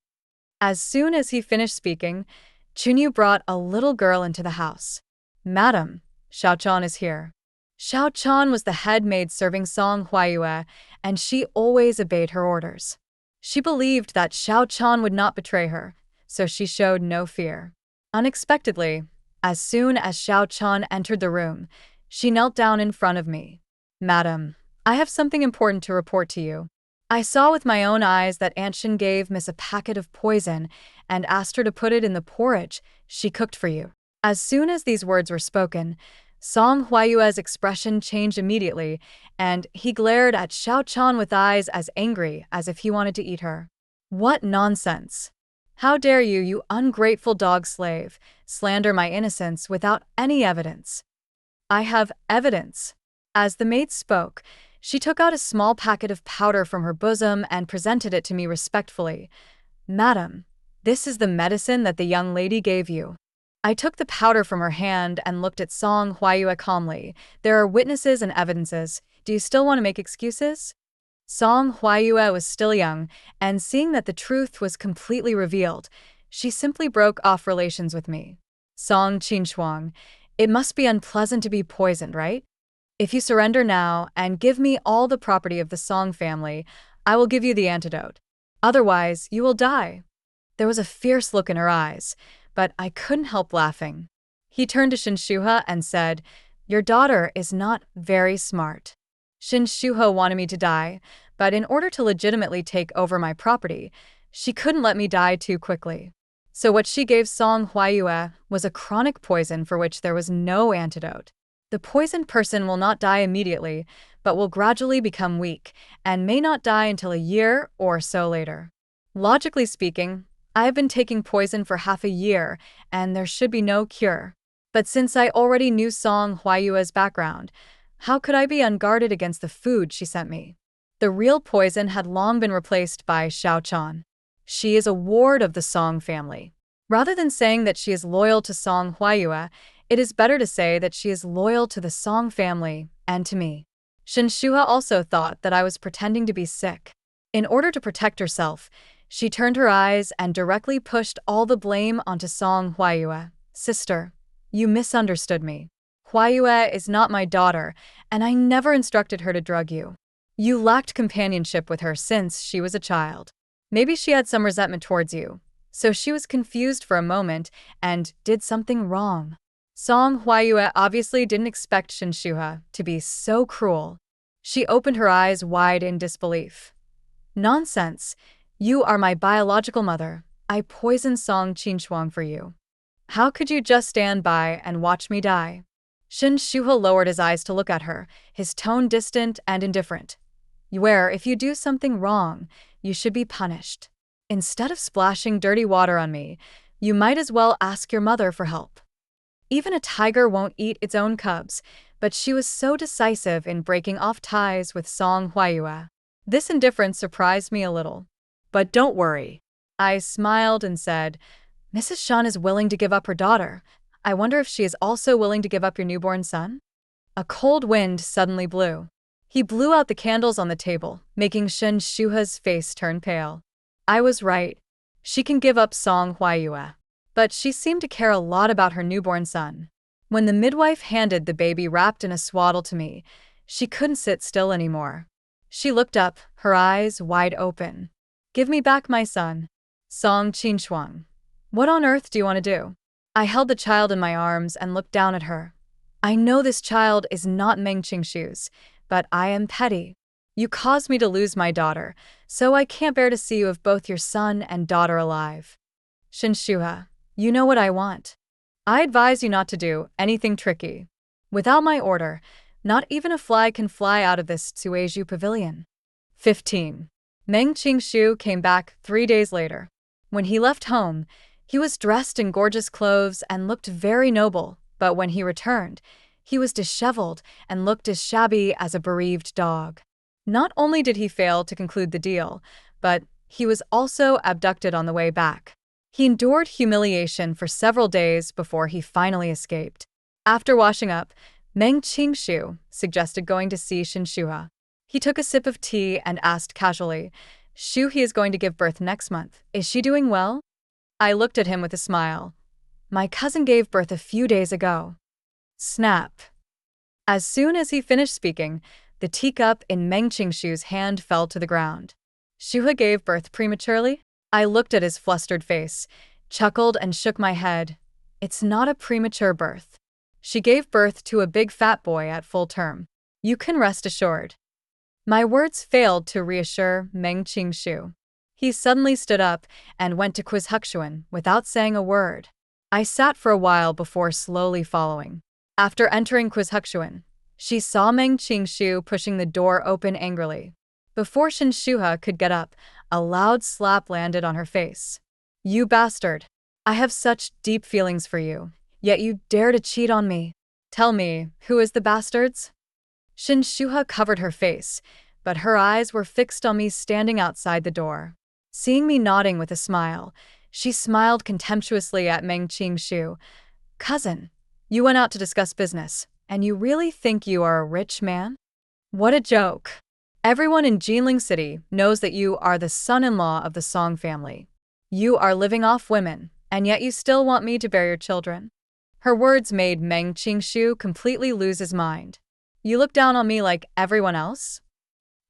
As soon as he finished speaking, Chunyu brought a little girl into the house. "Madam, Xiaochan is here." Xiaochan was the head maid serving Song Huayue, and she always obeyed her orders. She believed that Xiaochan would not betray her, so she showed no fear. Unexpectedly, as soon as Xiaochan entered the room, she knelt down in front of me. "Madam, I have something important to report to you. I saw with my own eyes that Aunt Shin gave Miss a packet of poison and asked her to put it in the porridge she cooked for you." As soon as these words were spoken, Song Huayue's expression changed immediately, and he glared at Xiaochan with eyes as angry as if he wanted to eat her. "What nonsense! How dare you, you ungrateful dog slave, slander my innocence without any evidence?" "I have evidence." As the maid spoke, she took out a small packet of powder from her bosom and presented it to me respectfully. "Madam, this is the medicine that the young lady gave you." I took the powder from her hand and looked at Song Huayue calmly. "There are witnesses and evidences. Do you still want to make excuses?" Song Huayue was still young, and seeing that the truth was completely revealed, she simply broke off relations with me. "Song Qinshuang, it must be unpleasant to be poisoned, right? If you surrender now and give me all the property of the Song family, I will give you the antidote. Otherwise, you will die." There was a fierce look in her eyes, but I couldn't help laughing. He turned to Shin Shuha and said, "Your daughter is not very smart." Shin Shuha wanted me to die, but in order to legitimately take over my property, she couldn't let me die too quickly. So what she gave Song Huayue was a chronic poison for which there was no antidote. The poisoned person will not die immediately, but will gradually become weak, and may not die until a year or so later. Logically speaking, I have been taking poison for half a year, and there should be no cure. But since I already knew Song Huayue's background, how could I be unguarded against the food she sent me? The real poison had long been replaced by Xiaochan. She is a ward of the Song family. Rather than saying that she is loyal to Song Huayue, it is better to say that she is loyal to the Song family and to me. Shin Shuha also thought that I was pretending to be sick. In order to protect herself, she turned her eyes and directly pushed all the blame onto Song Huayue. "Sister, you misunderstood me. Huayue is not my daughter, and I never instructed her to drug you. You lacked companionship with her since she was a child. Maybe she had some resentment towards you, so she was confused for a moment and did something wrong. Song Huayue obviously didn't expect Shinshuha to be so cruel. She opened her eyes wide in disbelief. Nonsense. You are my biological mother. I poisoned Song Qinshuang for you. How could you just stand by and watch me die? Shinshuha lowered his eyes to look at her, his tone distant and indifferent. Where, if you do something wrong, you should be punished. Instead of splashing dirty water on me, you might as well ask your mother for help. Even a tiger won't eat its own cubs, but she was so decisive in breaking off ties with Song Huayue. This indifference surprised me a little. But don't worry. I smiled and said, Mrs. Shan is willing to give up her daughter. I wonder if she is also willing to give up your newborn son? A cold wind suddenly blew. He blew out the candles on the table, making Shinshuha's face turn pale. I was right. She can give up Song Huayue. But she seemed to care a lot about her newborn son. When the midwife handed the baby wrapped in a swaddle to me, she couldn't sit still anymore. She looked up, her eyes wide open. Give me back my son. Song Qinshuang. What on earth do you want to do? I held the child in my arms and looked down at her. I know this child is not Meng Qingshu's, but I am petty. You caused me to lose my daughter, so I can't bear to see you have both your son and daughter alive. Shinshuha, you know what I want. I advise you not to do anything tricky. Without my order, not even a fly can fly out of this Tsueju pavilion. 15. Meng Qingshu came back 3 days later. When he left home, he was dressed in gorgeous clothes and looked very noble, but when he returned, he was disheveled and looked as shabby as a bereaved dog. Not only did he fail to conclude the deal, but he was also abducted on the way back. He endured humiliation for several days before he finally escaped. After washing up, Meng Qingshu suggested going to see Shinshuha. He took a sip of tea and asked casually, Shuhe is going to give birth next month. Is she doing well? I looked at him with a smile. My cousin gave birth a few days ago. Snap. As soon as he finished speaking, the teacup in Meng Qingshu's hand fell to the ground. Shuhe gave birth prematurely? I looked at his flustered face, chuckled and shook my head. It's not a premature birth. She gave birth to a big fat boy at full term. You can rest assured. My words failed to reassure Meng Qingshu. He suddenly stood up and went to quiz Huxuan without saying a word. I sat for a while before slowly following. After entering quiz Huxuan, she saw Meng Qingshu pushing the door open angrily. Before Shinshuha could get up, a loud slap landed on her face. You bastard! I have such deep feelings for you, yet you dare to cheat on me. Tell me, who is the bastards? Shinshuha covered her face, but her eyes were fixed on me standing outside the door. Seeing me nodding with a smile, she smiled contemptuously at Meng Qingshu. Cousin, you went out to discuss business, and you really think you are a rich man? What a joke! Everyone in Jinling City knows that you are the son-in-law of the Song family. You are living off women, and yet you still want me to bear your children. Her words made Meng Qingshu completely lose his mind. You look down on me like everyone else?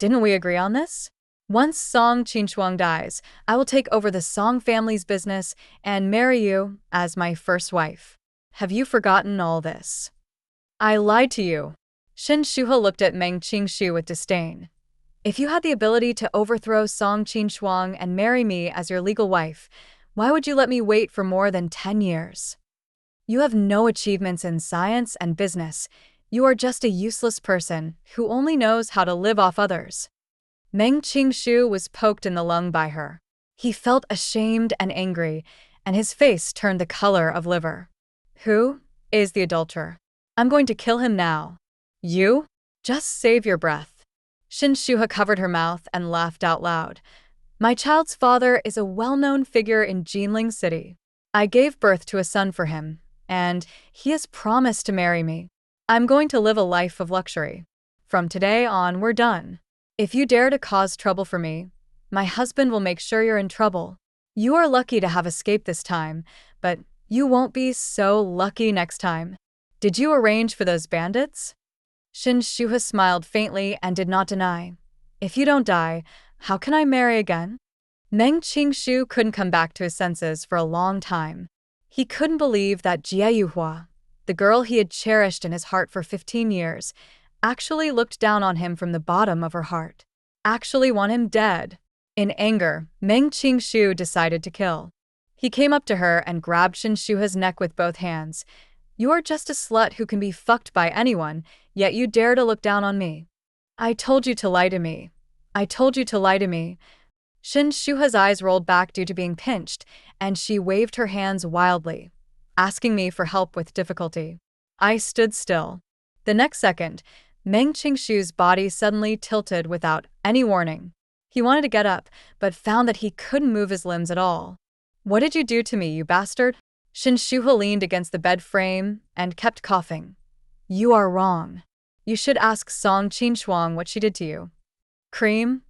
Didn't we agree on this? Once Song Qinshuang dies, I will take over the Song family's business and marry you as my first wife. Have you forgotten all this? I lied to you. Shinshuha looked at Meng Qingshu with disdain. If you had the ability to overthrow Song Qinshuang and marry me as your legal wife, why would you let me wait for more than 10 years? You have no achievements in science and business. You are just a useless person who only knows how to live off others. Meng Qingshu was poked in the lung by her. He felt ashamed and angry, and his face turned the color of liver. Who is the adulterer? I'm going to kill him now. You? Just save your breath. Shinshuha covered her mouth and laughed out loud. My child's father is a well-known figure in Jinling City. I gave birth to a son for him, and he has promised to marry me. I'm going to live a life of luxury. From today on, we're done. If you dare to cause trouble for me, my husband will make sure you're in trouble. You are lucky to have escaped this time, but you won't be so lucky next time. Did you arrange for those bandits? Shin Shuha smiled faintly and did not deny. If you don't die, how can I marry again? Meng Qingshu couldn't come back to his senses for a long time. He couldn't believe that Jie Yuhua, the girl he had cherished in his heart for 15 years, actually looked down on him from the bottom of her heart. Actually want him dead. In anger, Meng Qingshu decided to kill. He came up to her and grabbed Shin Shuha's neck with both hands. You are just a slut who can be fucked by anyone, yet you dare to look down on me. I told you to lie to me. I told you to lie to me. Shin Shuha's eyes rolled back due to being pinched, and she waved her hands wildly, asking me for help with difficulty. I stood still. The next second, Meng Qingshu's body suddenly tilted without any warning. He wanted to get up, but found that he couldn't move his limbs at all. What did you do to me, you bastard? Shin Shuha leaned against the bed frame and kept coughing. You are wrong. You should ask Song Qinshuang what she did to you. Cream?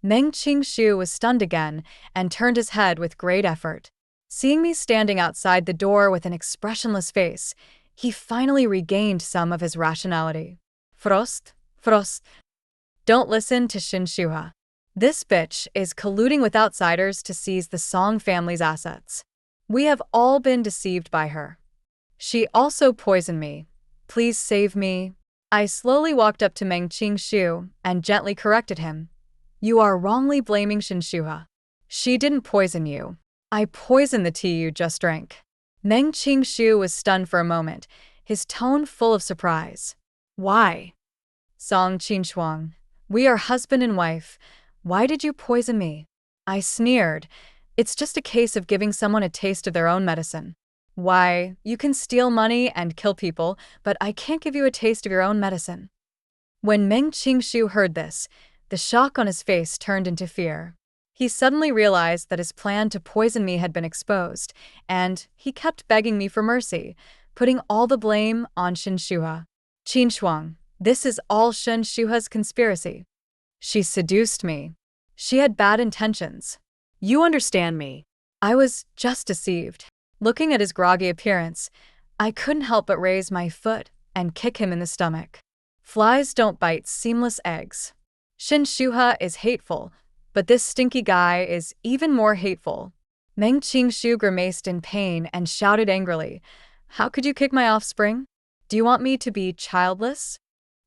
Meng Qingshu was stunned again and turned his head with great effort. Seeing me standing outside the door with an expressionless face, he finally regained some of his rationality. Frost? Don't listen to Shin Shuha. This bitch is colluding with outsiders to seize the Song family's assets. We have all been deceived by her. She also poisoned me. Please save me. I slowly walked up to Meng Qingshu and gently corrected him. You are wrongly blaming Shin Shuha. She didn't poison you. I poisoned the tea you just drank. Meng Qingshu was stunned for a moment, his tone full of surprise. Why? Song Qinshuang, we are husband and wife. Why did you poison me? I sneered. It's just a case of giving someone a taste of their own medicine. Why, you can steal money and kill people, but I can't give you a taste of your own medicine. When Meng Qingshu heard this, the shock on his face turned into fear. He suddenly realized that his plan to poison me had been exposed, and he kept begging me for mercy, putting all the blame on Shin Shuha. Qinshuang, this is all Shin Shuha's conspiracy. She seduced me. She had bad intentions. You understand me. I was just deceived. Looking at his groggy appearance, I couldn't help but raise my foot and kick him in the stomach. Flies don't bite seamless eggs. Shin Shuha is hateful, but this stinky guy is even more hateful. Meng Qingshu grimaced in pain and shouted angrily, How could you kick my offspring? Do you want me to be childless?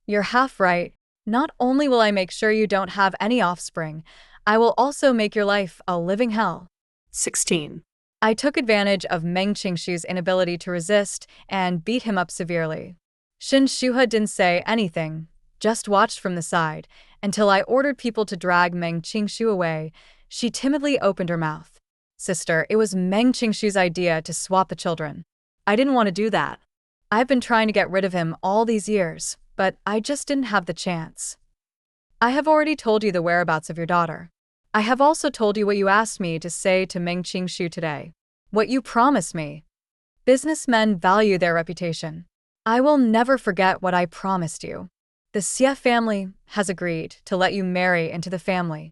You're half right. Not only will I make sure you don't have any offspring, I will also make your life a living hell. 16. I took advantage of Meng Qingshu's inability to resist and beat him up severely. Shin Shuha didn't say anything, just watched from the side, until I ordered people to drag Meng Qingshu away. She timidly opened her mouth. Sister, it was Meng Qingshu's idea to swap the children. I didn't want to do that. I've been trying to get rid of him all these years, but I just didn't have the chance. I have already told you the whereabouts of your daughter. I have also told you what you asked me to say to Meng Qingshu today. What you promised me. Businessmen value their reputation. I will never forget what I promised you. The Xie family has agreed to let you marry into the family.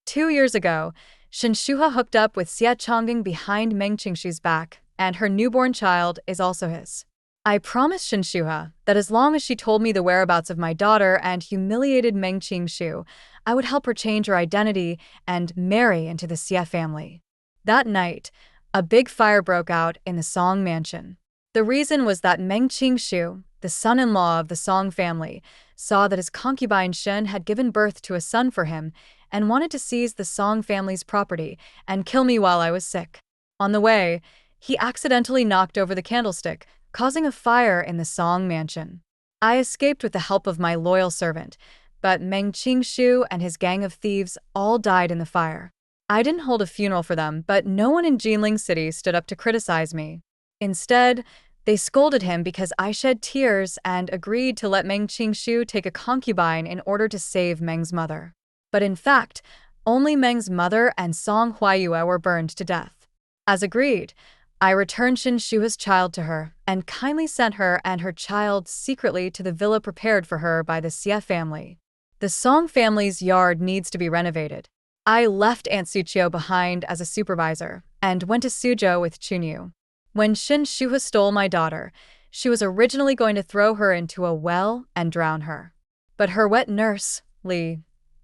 2 years ago, Shin Shuha hooked up with Xie Chongging behind Meng Qingshu's back, and her newborn child is also his. I promised Shin Shuha that as long as she told me the whereabouts of my daughter and humiliated Meng Qingshu, I would help her change her identity and marry into the Xie family. That night, a big fire broke out in the Song mansion. The reason was that Meng Qingshu, the son-in-law of the Song family, saw that his concubine Shen had given birth to a son for him and wanted to seize the Song family's property and kill me while I was sick. On the way, he accidentally knocked over the candlestick, causing a fire in the Song mansion. I escaped with the help of my loyal servant, but Meng Qingshu and his gang of thieves all died in the fire. I didn't hold a funeral for them, but no one in Jinling City stood up to criticize me. Instead, they scolded him because I shed tears and agreed to let Meng Qingshu take a concubine in order to save Meng's mother. But in fact, only Meng's mother and Song Huaiyue were burned to death. As agreed, I returned Shin Shuha's child to her and kindly sent her and her child secretly to the villa prepared for her by the Xie family. The Song family's yard needs to be renovated. I left Aunt Suqiu behind as a supervisor and went to Suzhou with Chunyu. When Shin Shuha stole my daughter, She was originally going to throw her into a well and drown her. But her wet nurse, Lee,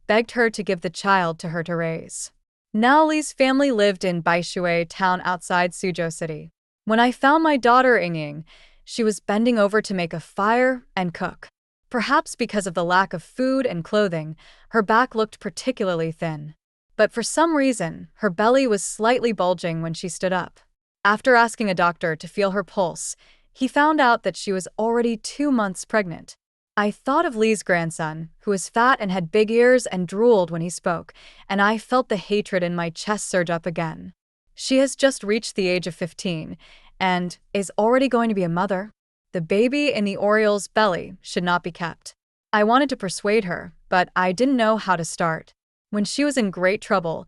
begged her to give the child to her to raise. Now Lee's family lived in Baishui town outside Suzhou City. When I found my daughter Ying, she was bending over to make a fire and cook. Perhaps because of the lack of food and clothing, her back looked particularly thin. But for some reason, her belly was slightly bulging when she stood up. After asking a doctor to feel her pulse, he found out that she was already 2 months pregnant. I thought of Lee's grandson, who was fat and had big ears and drooled when he spoke, and I felt the hatred in my chest surge up again. She has just reached the age of 15 and is already going to be a mother. The baby in the Oriole's belly should not be kept. I wanted to persuade her, but I didn't know how to start. When she was in great trouble,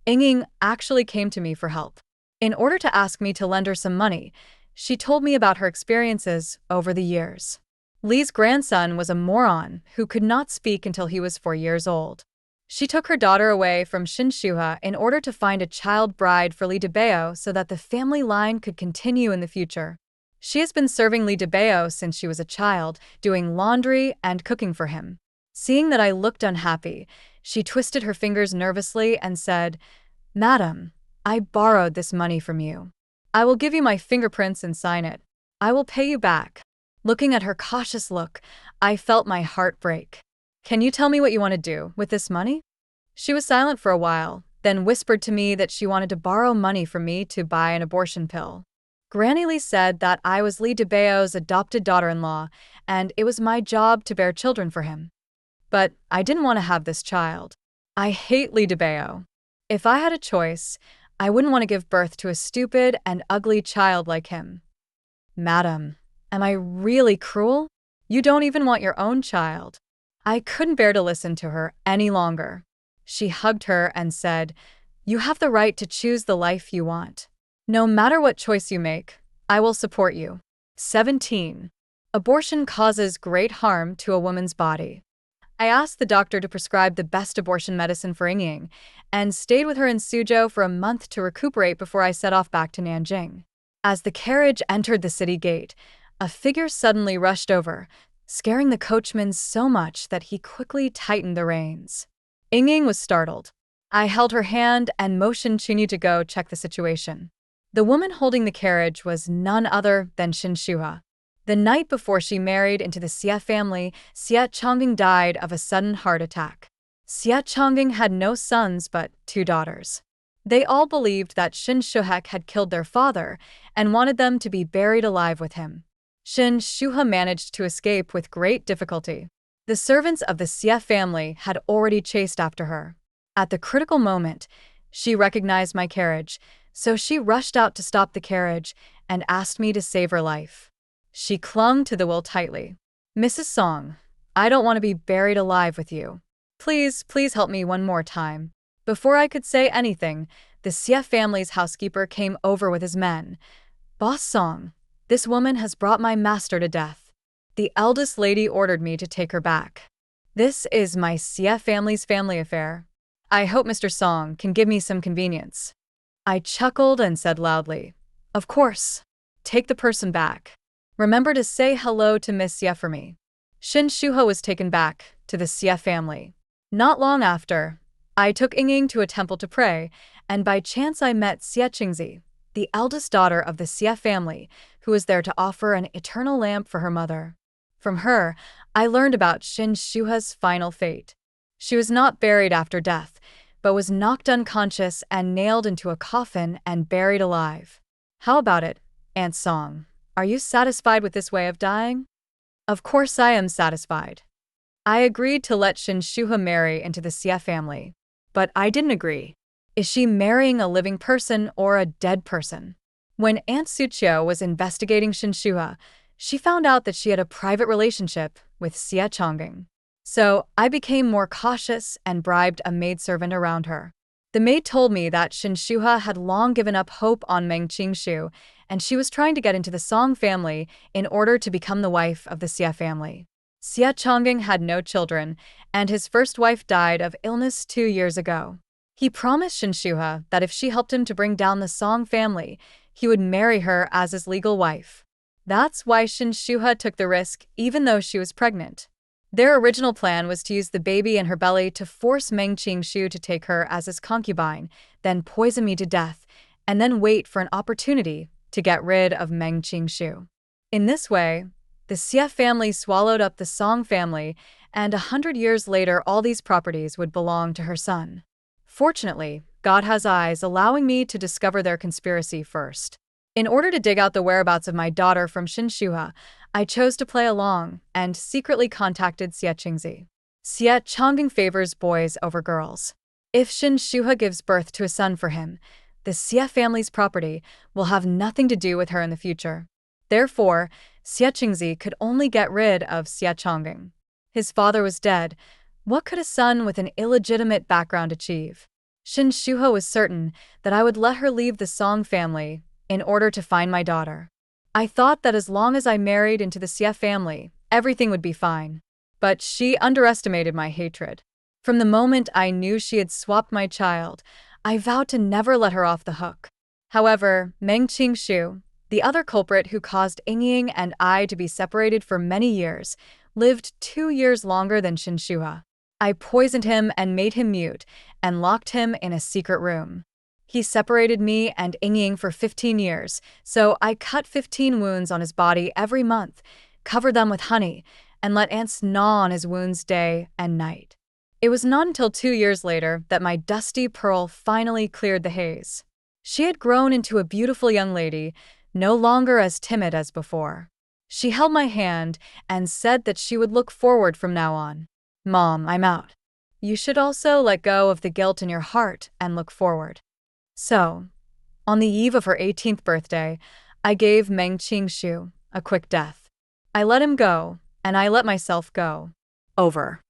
Ying actually came to me for help. In order to ask me to lend her some money, she told me about her experiences over the years. Lee's grandson was a moron who could not speak until he was 4 years old. She took her daughter away from Shinshuha in order to find a child bride for Lee Debeo so that the family line could continue in the future. She has been serving Lee Debeo since she was a child, doing laundry and cooking for him. Seeing that I looked unhappy, she twisted her fingers nervously and said, "Madam, I borrowed this money from you. I will give you my fingerprints and sign it. I will pay you back." Looking at her cautious look, I felt my heart break. "Can you tell me what you want to do with this money?" She was silent for a while, then whispered to me that she wanted to borrow money from me to buy an abortion pill. Granny Lee said that I was Lee Debeo's adopted daughter-in-law, and it was my job to bear children for him. But I didn't want to have this child. I hate Lee Debeo. If I had a choice, I wouldn't want to give birth to a stupid and ugly child like him. "Madam, am I really cruel? You don't even want your own child." I couldn't bear to listen to her any longer. She hugged her and said, "You have the right to choose the life you want. No matter what choice you make, I will support you." 17. Abortion causes great harm to a woman's body. I asked the doctor to prescribe the best abortion medicine for Ying and stayed with her in Suzhou for a month to recuperate before I set off back to Nanjing. As the carriage entered the city gate, a figure suddenly rushed over, scaring the coachman so much that he quickly tightened the reins. Ying was startled. I held her hand and motioned Chinyu to go check the situation. The woman holding the carriage was none other than Shinshuha. The night before she married into the Xie family, Xie Chongjing died of a sudden heart attack. Xie Chongjing had no sons but 2 daughters. They all believed that Shin Shuhek had killed their father and wanted them to be buried alive with him. Shin Shuha managed to escape with great difficulty. The servants of the Xie family had already chased after her. At the critical moment, she recognized my carriage, so she rushed out to stop the carriage and asked me to save her life. She clung to the wheel tightly. "Mrs. Song, I don't want to be buried alive with you. Please help me one more time." Before I could say anything, the Xie family's housekeeper came over with his men. "Boss Song, this woman has brought my master to death. The eldest lady ordered me to take her back. This is my Xie family's family affair. I hope Mr. Song can give me some convenience." I chuckled and said loudly, "Of course. Take the person back. Remember to say hello to Miss Xie for me." Shin Shuho was taken back to the Xie family. Not long after, I took Ying to a temple to pray, and by chance I met Xie Qingzi, the eldest daughter of the Xie family, who was there to offer an eternal lamp for her mother. From her, I learned about Shin Shuha's final fate. She was not buried after death, but was knocked unconscious and nailed into a coffin and buried alive. How about it, Aunt Song? Are you satisfied with this way of dying? Of course I am satisfied. I agreed to let Shin Shuha marry into the Xie family, but I didn't agree. Is she marrying a living person or a dead person? When Aunt Suchio was investigating Shin Shuha, she found out that she had a private relationship with Xie Chongjing. So I became more cautious and bribed a maidservant around her. The maid told me that Shin Shuha had long given up hope on Meng Qingshu, and she was trying to get into the Song family in order to become the wife of the Xie family. Xie Chongjing had no children, and his first wife died of illness 2 years ago. He promised Shin Shuha that if she helped him to bring down the Song family, he would marry her as his legal wife. That's why Shuha took the risk even though she was pregnant. Their original plan was to use the baby in her belly to force Meng Qingshu to take her as his concubine, then poison me to death, and then wait for an opportunity to get rid of Meng Qingshu. In this way, the Xie family swallowed up the Song family, and 100 years later all these properties would belong to her son. Fortunately, God has eyes, allowing me to discover their conspiracy first. In order to dig out the whereabouts of my daughter from Shuha, I chose to play along and secretly contacted Xie Qingzi. Xie Chongqing favors boys over girls. If Shuha gives birth to a son for him, the Xie family's property will have nothing to do with her in the future. Therefore, Xie Qingzi could only get rid of Xie Chongqing. His father was dead. What could a son with an illegitimate background achieve? Shuha was certain that I would let her leave the Song family in order to find my daughter. I thought that as long as I married into the Xie family, everything would be fine. But she underestimated my hatred. From the moment I knew she had swapped my child, I vowed to never let her off the hook. However, Meng Qingshu, the other culprit who caused Yingying and I to be separated for many years, lived 2 years longer than Shuha. I poisoned him and made him mute, and locked him in a secret room. He separated me and Yingying for 15 years, so I cut 15 wounds on his body every month, covered them with honey, and let ants gnaw on his wounds day and night. It was not until 2 years later that my dusty pearl finally cleared the haze. She had grown into a beautiful young lady, no longer as timid as before. She held my hand and said that she would look forward from now on. Mom, I'm out. You should also let go of the guilt in your heart and look forward. So, on the eve of her 18th birthday, I gave Meng Qingshu a quick death. I let him go, and I let myself go. Over.